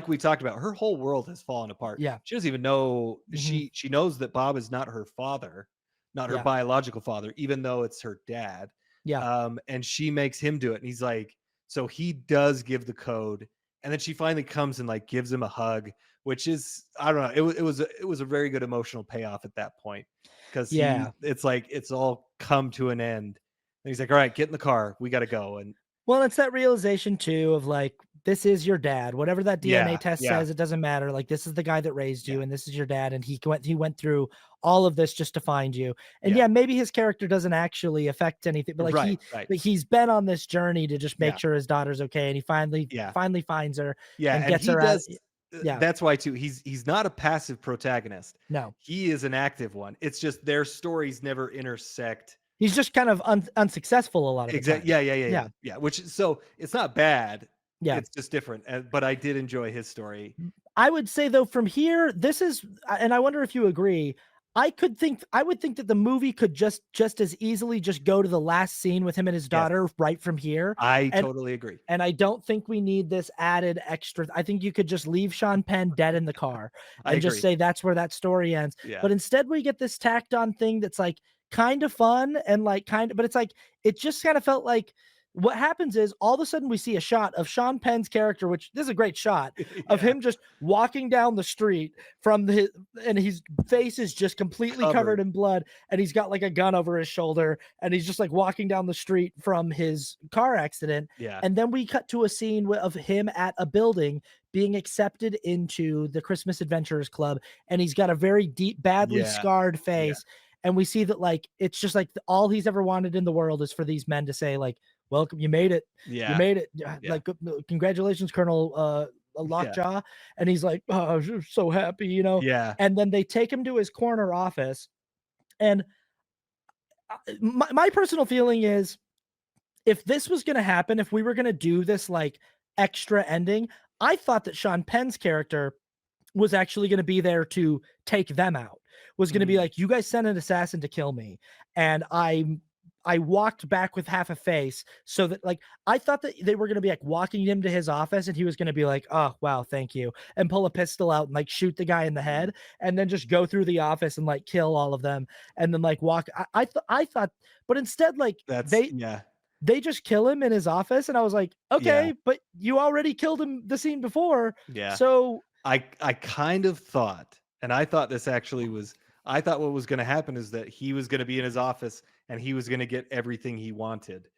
B: we talked about, her whole world has fallen apart.
A: yeah,
B: She doesn't even know,
A: hmm,
B: she knows that Bob is not her father, not her
A: yeah,
B: biological father, even though it's her dad.
A: yeah.
B: And she makes him do it. And he's like, so he does give the code. And then she finally comes and like gives him a hug, which is, I don't know, it was a very good emotional payoff at that point. Cause
A: Yeah.
B: it's like it's all come to an end. And he's like, all right, get in the car. We gotta go. And
A: Well, it's that realization too of like, this is your dad. Whatever that DNA
B: yeah,
A: test
B: yeah,
A: says, it doesn't matter. Like, this is the guy that raised
B: yeah.
A: you, and this is your dad, and he went through all of this just to find you. And
B: Yeah.
A: yeah, maybe his character doesn't actually affect anything, but like
B: Right, right.
A: he's been on this journey to just make
B: Yeah,
A: sure his daughter's okay, and he
B: yeah,
A: finally finds her
B: yeah,
A: and
B: and
A: gets
B: he
A: her out.
B: does
A: Yeah,
B: that's why too, he's not a passive protagonist.
A: no,
B: He is an active one. It's just their stories never intersect.
A: he's just kind of unsuccessful a lot of the
B: Exact
A: time.
B: Yeah, yeah, yeah, yeah,
A: Yeah,
B: yeah, which is so it's not bad,
A: yeah.
B: it's just different, but I did enjoy his story.
A: I would say though from here, this is and I wonder if you agree. I would think that the movie could just as easily just go to the last scene with him and his
B: Yes,
A: daughter right from here.
B: I
A: And
B: totally agree.
A: I don't think we need this added extra. I think you could just leave Sean Penn dead in the car
B: I
A: and just
B: agree.
A: say that's where that story ends.
B: Yeah,
A: But instead we get this tacked on thing that's like kind of fun and like kind of but it's like it just kind of felt like what happens is all of a sudden we see a shot of Sean Penn's character, which this is a great shot of
B: yeah,
A: him just walking down the street from the and his face is just completely covered
B: covered.
A: in blood, and he's got like a gun over his shoulder, and he's just like walking down the street from his car accident.
B: Yeah,
A: And then we cut to a scene of him at a building being accepted into the Christmas Adventurers Club, and he's got a very deep, badly
B: yeah,
A: scarred
B: yeah,
A: face. And we see that like it's just like all he's ever wanted in the world is for these men to say like, "Welcome, you made it, you
B: yeah,
A: made it, yeah,
B: yeah,
A: like congratulations, Colonel
B: yeah,
A: Lockjaw." And he's like, "Oh, I'm so happy."
B: yeah,
A: And then they take him to his corner office, and my personal feeling is if this was going to happen, if we were going to do this like extra ending, I thought that Sean Penn's character was actually going to be there to take them out. Was going to be
B: mm,
A: like, you guys sent an assassin to kill me, and I walked back with half a face so that like I thought that they were going to be like walking him to his office and he was going to be like, "Oh, wow, thank you." And pull a pistol out and like shoot the guy in the
B: mm,
A: head and then just go through the office and like kill all of them and then like walk I thought but instead like
B: that's yeah,
A: they just kill him in his office and I was like,
B: yeah,
A: "Okay, but you already killed him the scene before."
B: yeah.
A: So,
B: I kind of thought, and I thought this actually was, I thought what was going to happen is that he was going to be in his office and he was going to get everything he wanted.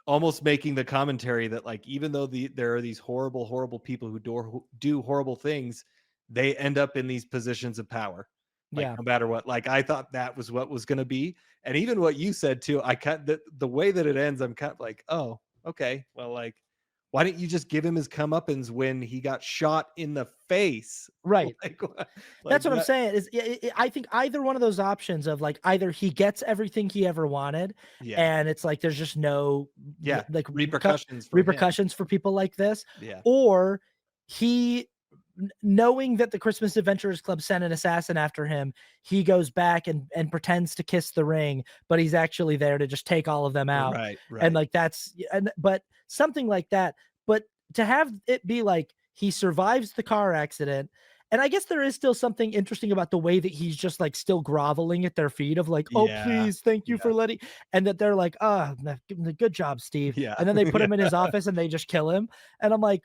B: Almost making the commentary that like even though there are these horrible people who do horrible things, they end up in these positions of power. Like
A: yeah.
B: no matter what. Like I thought that was what was going to be. And even what you said too, I kind the way that it ends, I'm kind of like, "Oh, okay. Well, like why didn't you just give him his comeuppance when he got shot in the face?"
A: Right.
B: Like,
A: That's
B: like
A: what I'm
B: that.
A: saying is I think either one of those options of like either he gets everything he ever wanted
B: Yeah.
A: and it's like there's just no
B: Yeah.
A: like
B: Repercussions for him.
A: repercussions for people like this,
B: Yeah.
A: or he knowing that the Christmas Adventurers Club sent an assassin after him, he goes back and pretends to kiss the ring, but he's actually there to just take all of them out.
B: Right.
A: And
B: Right.
A: like that's and but something like that. But to have it be like he survives the car accident. And I guess there is still something interesting about the way that he's just like still groveling at their feet of like, "Oh,
B: Yeah.
A: please, thank you
B: Yeah.
A: for letting," and that they're like, "Ah, good job, Steve."
B: Yeah.
A: And then they put
B: Yeah.
A: him in his office and they just kill him. And I'm like,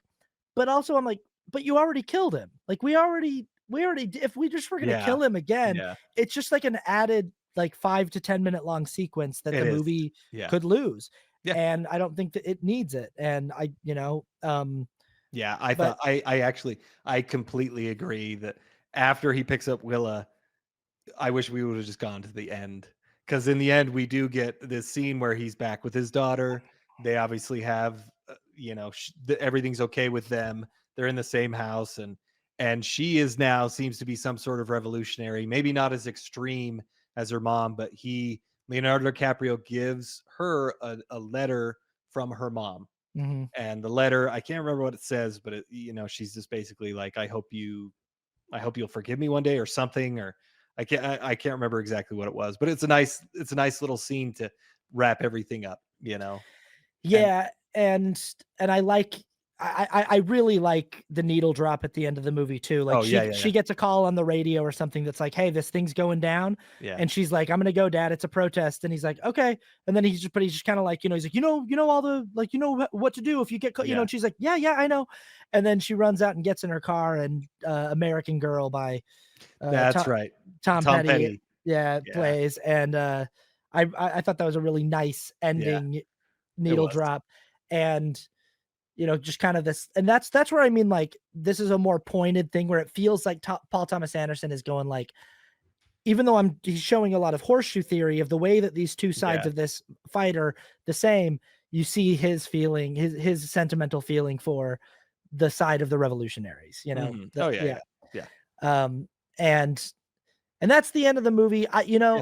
A: but also I'm like, but you already killed him. Like we already we already if we just were gonna
B: Yeah.
A: kill him again,
B: Yeah.
A: it's just like an added like 5 to 10-minute long sequence that
B: It
A: the
B: is.
A: movie
B: Yeah.
A: could lose.
B: Yeah.
A: And I don't think that it needs it. And
B: Yeah, I
A: but
B: thought I actually I completely agree that after he picks up Willa, I wish we would have just gone to the end, because in the end, we do get this scene where he's back with his daughter. They obviously have, everything's okay with them. They're in the same house, and she is now seems to be some sort of revolutionary, maybe not as extreme as her mom, but Leonardo DiCaprio gives her a letter from her mom,
A: mhm.
B: and the letter, I can't remember what it says, but she's just basically like, I hope you'll forgive me one day or something, or I can't remember exactly what it was, but it's a nice little scene to wrap everything up. And
A: Yeah, and I like I really like the needle drop at the end of the movie too. Like
B: oh yeah,
A: she
B: yeah, yeah.
A: she gets a call on the radio or something that's like, "Hey, this thing's going down."
B: Yeah.
A: And she's like, "I'm gonna go, Dad. It's a protest." And he's like, "Okay." And then he's just kind of like, he's like, all the like, what to do if you get caught,
B: Yeah.
A: And she's like, "Yeah, yeah, I know." And then she runs out and gets in her car, and American Girl by
B: That's right.
A: Tom
B: Tom
A: Petty,
B: Petty.
A: yeah,
B: Yeah.
A: plays. And I thought that was a really nice
B: Yeah.
A: ending
B: It
A: needle
B: was.
A: drop. And just kind of this, and that's where I mean, like, this is a more pointed thing where it feels like Paul Thomas Anderson is going like, even though he's showing a lot of horseshoe theory of the way that these two sides
B: Yeah.
A: of this fight are the same, you see his feeling, his sentimental feeling for the side of the revolutionaries,
B: Oh yeah,
A: yeah.
B: yeah. Yeah.
A: Um, and that's the end of the movie.
B: Yeah.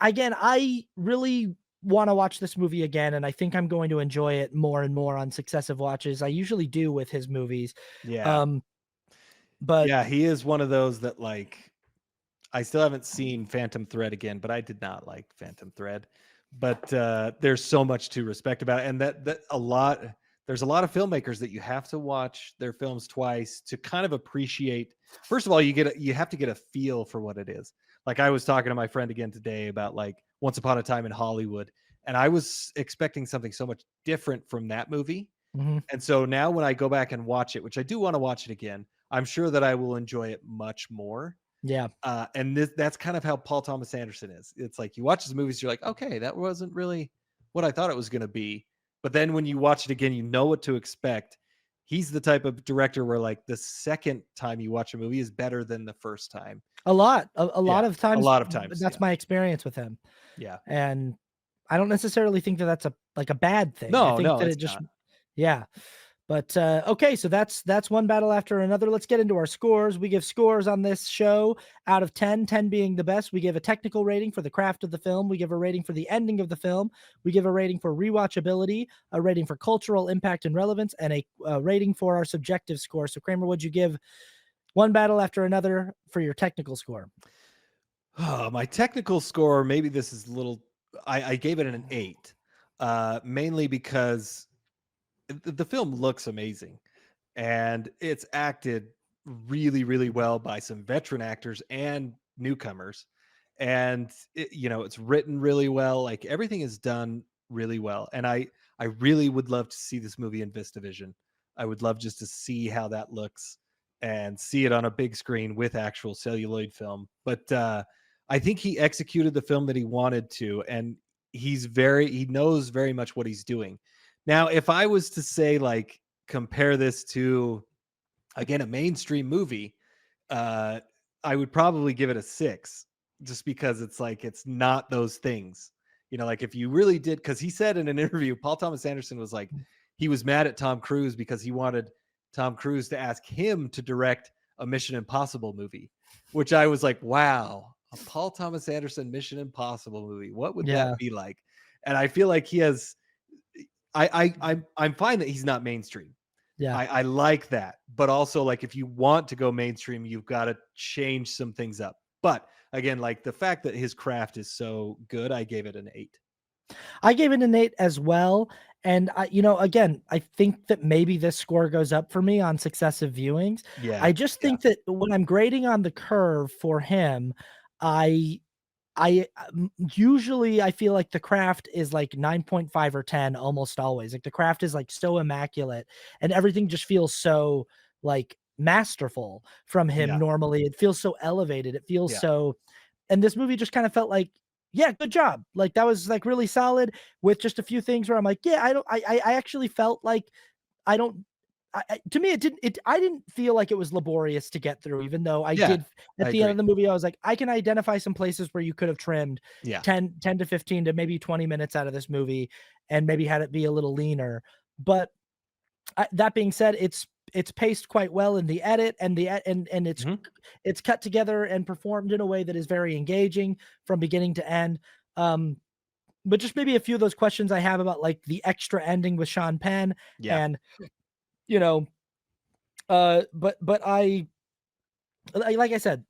A: Again, I really want to watch this movie again, and I think I'm going to enjoy it more and more on successive watches. I usually do with his movies.
B: Yeah.
A: Um, but
B: Yeah, he is one of those that, like, I still haven't seen Phantom Thread again, but I did not like Phantom Thread. But there's so much to respect about it, and that a lot. There's a lot of filmmakers that you have to watch their films twice to kind of appreciate. First of all, you have to get a feel for what it is. Like, I was talking to my friend again today about, like, Once Upon a Time in Hollywood, and I was expecting something so much different from that movie.
A: mhm,
B: And so now when I go back and watch it, which I do want to watch it again, I'm sure that I will enjoy it much more.
A: yeah,
B: And that's kind of how Paul Thomas Anderson is. It's like you watch his movies, you're like, okay, that wasn't really what I thought it was going to be. But then when you watch it again, you know what to expect. He's the type of director where, like, the second time you watch a movie is better than the first time.
A: a
B: Yeah,
A: lot of
B: a
A: times
B: lot of times.
A: that's
B: Yeah,
A: my experience with him.
B: yeah.
A: And I don't necessarily think that that's a bad thing. I
B: No,
A: think
B: no,
A: that
B: it's
A: it just,
B: not.
A: yeah. But okay, so that's one battle after another. Let's get into our scores. We give scores on this show out of 10, 10 being the best. We give a technical rating for the craft of the film. We give a rating for the ending of the film. We give a rating for rewatchability, a rating for cultural impact and relevance, and a rating for our subjective score. So Kramer, would you give one battle after another for your technical score?
B: Oh, my technical score, maybe this is a little. I gave it an 8, mainly because the film looks amazing, and it's acted really, really well by some veteran actors and newcomers. And it's written really well. Like, everything is done really well. And I really would love to see this movie in VistaVision. I would love just to see how that looks and see it on a big screen with actual celluloid film. But I think he executed the film that he wanted to, and he knows very much what he's doing. Now, if I was to say, like, compare this to, again, a mainstream movie, uh, I would probably give it a 6, just because it's like, it's not those things. Like, if you really did, because he said in an interview, Paul Thomas Anderson was like, he was mad at Tom Cruise because he wanted Tom Cruise to ask him to direct a Mission Impossible movie, which I was like, wow, a Paul Thomas Anderson Mission Impossible movie. What would that
A: Yeah,
B: be like? And I feel like he has. I'm fine that he's not mainstream.
A: yeah.
B: I like that. But also, like, if you want to go mainstream, you've got to change some things up. But again, like, the fact that his craft is so good, I gave it an 8.
A: I gave it an 8 as well. And again, I think that maybe this score goes up for me on successive viewings.
B: Yeah.
A: I just
B: Yeah.
A: think that when I'm grading on the curve for him, I usually I feel like The Craft is like 9.5 or 10 almost always. Like The Craft is like so immaculate and everything just feels so like masterful from him
B: Yeah.
A: normally. It feels so elevated. It feels
B: Yeah.
A: so, and this movie just kind of felt like, yeah, good job. Like that was like really solid with just a few things where I'm like, yeah, I don't I actually felt like I don't to me, I didn't feel like it was laborious to get through, even though I
B: Yeah.
A: did
B: I
A: at the end
B: agree.
A: of the movie, I was like, I can identify some places where you could have trimmed
B: Yeah.
A: 10 to 15 to maybe 20 minutes out of this movie and maybe had it be a little leaner. But that being said, it's paced quite well in the edit, and and
B: Mhm.
A: it's cut together and performed in a way that is very engaging from beginning to end. Um, but just maybe a few of those questions I have about like the extra ending with Sean Penn
B: Yeah.
A: and you know, but like I said,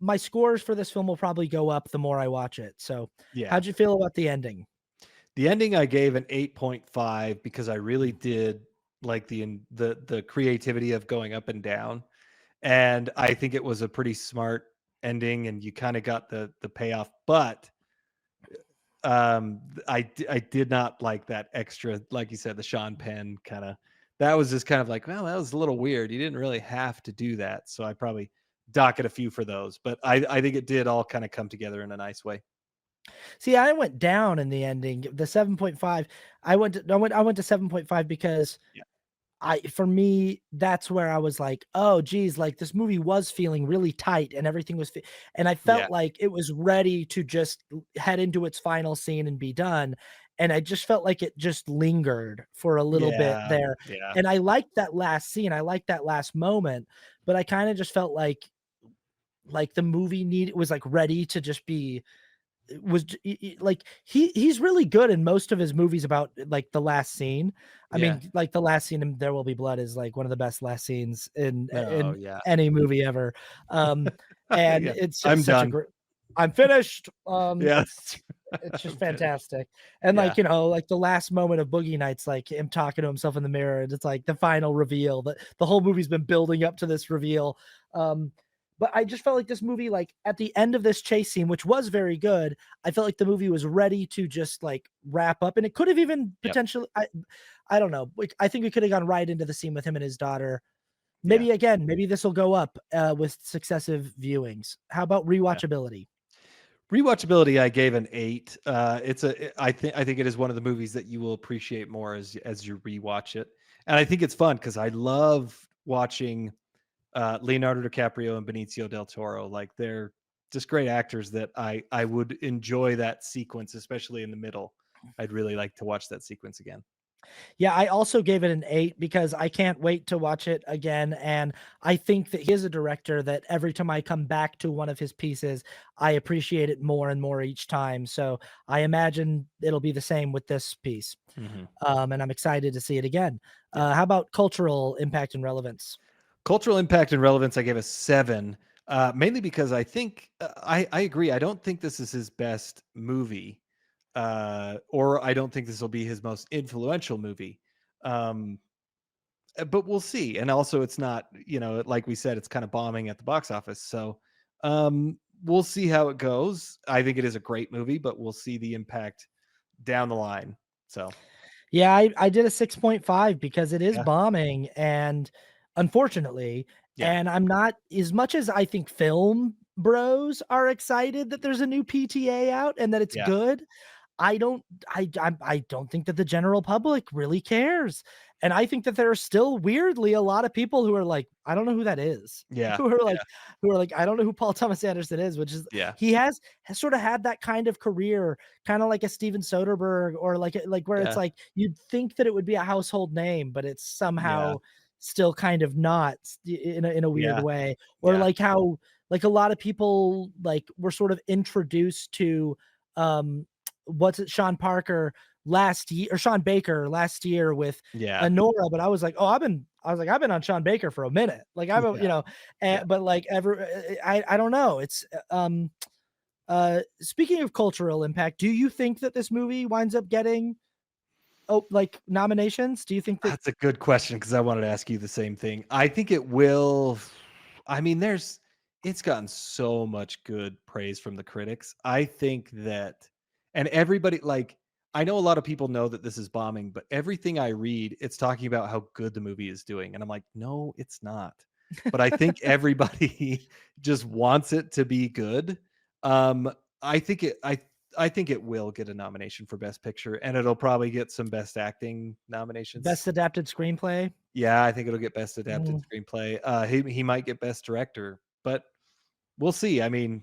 A: my scores for this film will probably go up the more I watch it. So,
B: Yeah.
A: how'd you feel about the ending?
B: The ending I gave an 8.5 because I really did like the creativity of going up and down. And I think it was a pretty smart ending and you kind of got the payoff. But I did not like that extra, like you said, the Sean Penn kind of, that was just kind of like, well, that was a little weird. You didn't really have to do that. So I probably docket a few for those. But I think it did all kind of come together in a nice way.
A: See, I went down in the ending. The 7.5, I went to 7.5 because
B: Yeah.
A: for me, that's where I was like, "Oh, geez, like, this movie was feeling really tight and everything was and I
B: Yeah.
A: felt like it was ready to just head into its final scene and be done, and I just felt like it just lingered for a little bit
B: Yeah.
A: there,
B: Yeah.
A: and I liked that last scene, I liked that last moment, but I kinda just felt like the movie was, like, ready to just be was like he's really good in most of his movies about like the last scene. I
B: Yeah.
A: mean, like the last scene in There Will Be Blood is like one of the best last scenes
B: No,
A: in
B: yeah.
A: any movie ever. Um, and
B: Yeah.
A: it's
B: I'm
A: just such a
B: done.
A: great. I'm finished.
B: Yeah.
A: It's just
B: I'm finished.
A: fantastic. And
B: Yeah.
A: like, like the last moment of Boogie Nights, like him talking to himself in the mirror, and it's like the final reveal that the whole movie's been building up to this reveal. Um, but I just felt like this movie, like at the end of this chase scene, which was very good, I felt like the movie was ready to just like wrap up. And it could have even
B: Yep.
A: potentially I don't know. Like, I think we could have gone right into the scene with him and his daughter.
B: Yeah.
A: Maybe again, maybe this will go up with successive viewings. How about
B: Yeah.
A: rewatchability?
B: Rewatchability, I gave an 8. I think it is one of the movies that you will appreciate more as you rewatch it. And I think it's fun because I love watching Leonardo DiCaprio and Benicio del Toro. Like they're just great actors that I would enjoy that sequence, especially in the middle. I'd really like to watch that sequence again.
A: Yeah, I also gave it an 8 because I can't wait to watch it again, and I think that he is a director that every time I come back to one of his pieces, I appreciate it more and more each time, so I imagine it'll be the same with this piece,
B: Hmm.
A: and I'm excited to see it again.
B: Yeah.
A: How about cultural impact and relevance?
B: Cultural impact and relevance, I gave a 7, mainly because I think I agree. I don't think this is his best movie, or I don't think this will be his most influential movie. Um, but we'll see. And also, it's not, like we said, it's kind of bombing at the box office. So we'll see how it goes. I think it is a great movie, but we'll see the impact down the line. So
A: Yeah, I did a 6.5 because it is
B: yeah,
A: bombing and unfortunately,
B: yeah,
A: and I'm not as much as I think film bros are excited that there's a new PTA out and that it's
B: yeah,
A: good. I don't think that the general public really cares, and I think that there are still weirdly a lot of people who are like, "I don't know who that is."
B: yeah,
A: Who are
B: yeah,
A: like "I don't know who Paul Thomas Anderson is," which is
B: yeah,
A: he has sort of had that kind of career, kinda like a Steven Soderbergh or like where it's
B: yeah,
A: like you'd think that it would be a household name, but it's
B: yeah,
A: somehow still kind of not in a weird
B: yeah,
A: way, or
B: yeah,
A: like how like a lot of people like were sort of introduced to um what's it, Sean Parker last year or Sean Baker last year with
B: yeah,
A: Anora, but I've been on Sean Baker for a minute. Like I've
B: yeah, yeah.
A: but like I don't know. It's speaking of cultural impact, do you think that this movie winds up getting like nominations? Do you think that
B: That's a good question because I wanted to ask you the same thing. I think it will. I mean, it's gotten so much good praise from the critics. I think that, and everybody, like, I know a lot of people know that this is bombing, but everything I read, it's talking about how good the movie is doing. And I'm like, no, it's not. but I think everybody just wants it to be good. Um, I think it I think it will get a nomination for Best Picture, and it'll probably get some Best Acting nominations.
A: Best adapted screenplay.
B: Yeah, I think it'll get Best Adapted
A: Mm.
B: Screenplay. He might get Best Director, but we'll see. I mean,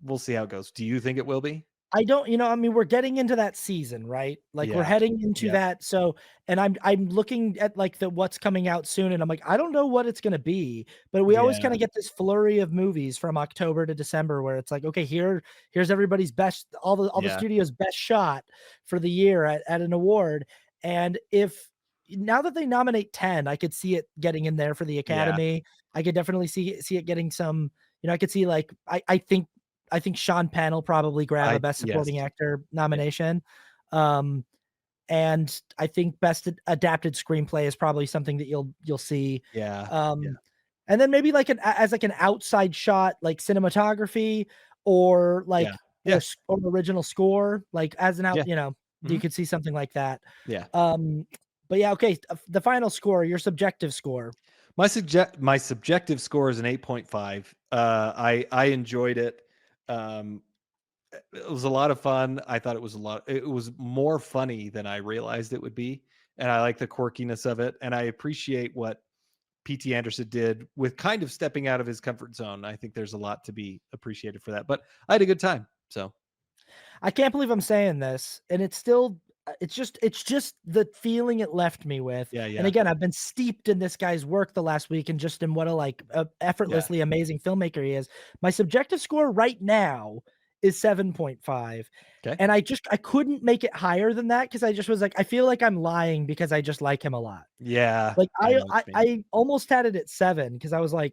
B: we'll see how it goes. Do you think it will be?
A: I don't, I mean, we're getting into that season, right? Like we're
B: Yeah.
A: heading into
B: Yep.
A: that. So, and I'm looking at like the what's coming out soon, and I'm like, I don't know what it's gonna be, but we always
B: Yeah.
A: kind of get this flurry of movies from October to December where it's like, okay, here's everybody's best, all the
B: Yeah.
A: studios' best shot for the year at an award. And if now that they nominate 10, I could see it getting in there for the
B: Yeah.
A: Academy. I could definitely see it getting some, I could see like I think Sean Penn will probably grab a Best
B: Yes.
A: Supporting Actor
B: Yeah.
A: nomination. Um, and I think Best Adapted Screenplay is probably something that you'll see.
B: Yeah. Yeah.
A: Um, and then maybe like as like an outside shot, like cinematography or
B: Yeah.
A: like
B: Yeah.
A: or original score, like as an
B: Yeah.
A: you
B: Mhm.
A: could see something like that.
B: Yeah.
A: Um, but yeah, okay. The final score, your subjective score.
B: My subjective score is an 8.5. I enjoyed it. Um, it was a lot of fun. I thought it was more funny than I realized it would be, and I like the quirkiness of it, and I appreciate what P.T. Anderson did with kind of stepping out of his comfort zone. I think there's a lot to be appreciated for that, but I had a good time. So,
A: I can't believe I'm saying this, and it's still it's just the feeling it left me with.
B: yeah,
A: And
B: yeah,
A: again, I've been steeped in this guy's work the last week and just in what a like
B: yeah.
A: effortlessly amazing filmmaker he is. My subjective score right now is 7.5.
B: Okay.
A: And I couldn't make it higher than that because I just was like, I feel like I'm lying because I just like him a lot.
B: Yeah,
A: Like
B: I
A: I
B: know what
A: I,
B: you mean.
A: I almost had it at 7 because I was like,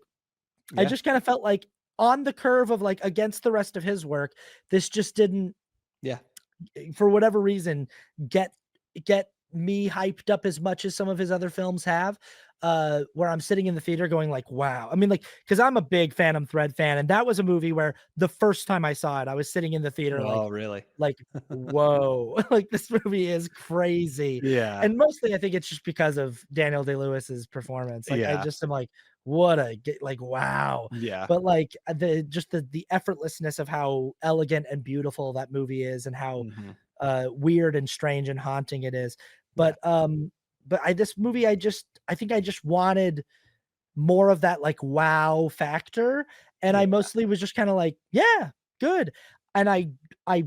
A: I
B: Yeah,
A: just kind of felt like on the curve of like against the rest of his work, this just didn't
B: yeah,
A: for whatever reason, get get me hyped up as much as some of his other films have, where I'm sitting in the theater going like, "Wow." I mean, like, because 'cause I'm a big Phantom Thread fan, and that was a movie where the first time I saw it, I was sitting in the theater
B: oh, really?
A: like, "Whoa." Like, this movie is crazy.
B: Yeah,
A: And mostly I think it's just because of Daniel Day-Lewis's performance. Like, I
B: yeah,
A: just am like, "What a like, wow."
B: yeah,
A: But, like, the effortlessness of how elegant and beautiful that movie is and how
B: mhm,
A: weird and strange and haunting it is.
B: yeah,
A: But I this movie, I think I just wanted more of that like wow factor, and I
B: yeah,
A: mostly was just kind of like, yeah, good. And I I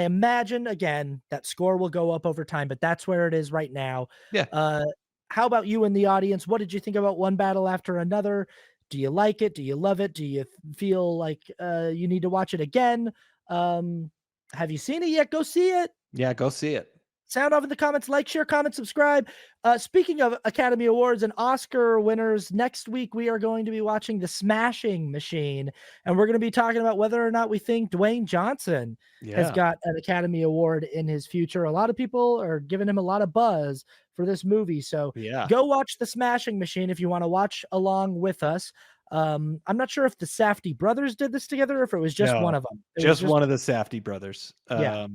A: imagine again that score will go up over time, but that's where it is right now.
B: yeah.
A: Uh, how about you in the audience? What did you think about One Battle After Another? Do you like it? Do you love it? Do you feel like you need to watch it again? Um, have you seen it yet? Go see it.
B: Yeah, go see it.
A: Sound off in the comments, like, share, comment, subscribe. Speaking of Academy Awards and Oscar winners, next week we are going to be watching The Smashing Machine, and we're going to be talking about whether or not we think Dwayne Johnson has
B: Yeah,
A: got an Academy Award in his future. A lot of people are giving him a lot of buzz for this movie, so
B: yeah.
A: go watch The Smashing Machine if you want to watch along with us. I'm not sure if the Safdie brothers did this together or if it was just one
B: No,
A: of them. It was
B: just
A: just
B: one of the Safdie brothers.
A: yeah.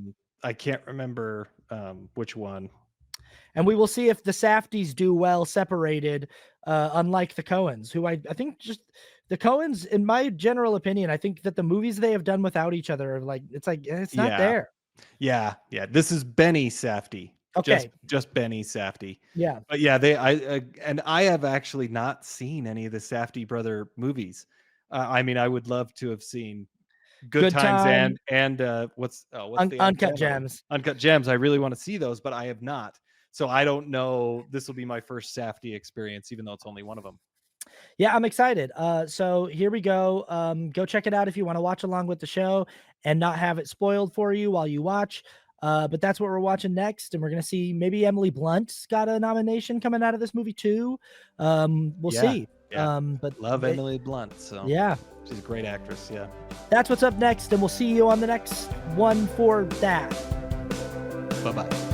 B: I can't remember, which one.
A: And we will see if the Safdies do well separated, unlike the Coens, who I think just the Coens, in my general opinion, I think that the movies they have done without each other are like it's not
B: Yeah,
A: there.
B: yeah, yeah. This is Benny Safdie,
A: Okay.
B: just Benny Safdie.
A: Yeah.
B: But yeah, and I have actually not seen any of the Safdie brother movies. I mean, I would love to have seen Good
A: Good
B: Times
A: Time,
B: what's the
A: Uncut
B: other one?
A: Gems.
B: Uncut Gems. I really want to see those, but I have not. So I don't know. This will be my first Safdie experience, even though it's only one of them.
A: Yeah, I'm excited. So here we go. Go check it out if you want to watch along with the show and not have it spoiled for you while you watch. But that's what we're watching next, and we're gonna see maybe Emily Blunt's got a nomination coming out of this movie too. We'll
B: Yeah,
A: see.
B: yeah.
A: But
B: Love Emily Blunt. So
A: yeah,
B: she's a great actress. Yeah.
A: that's what's up next, and we'll see you on the next one for that.
B: Bye bye.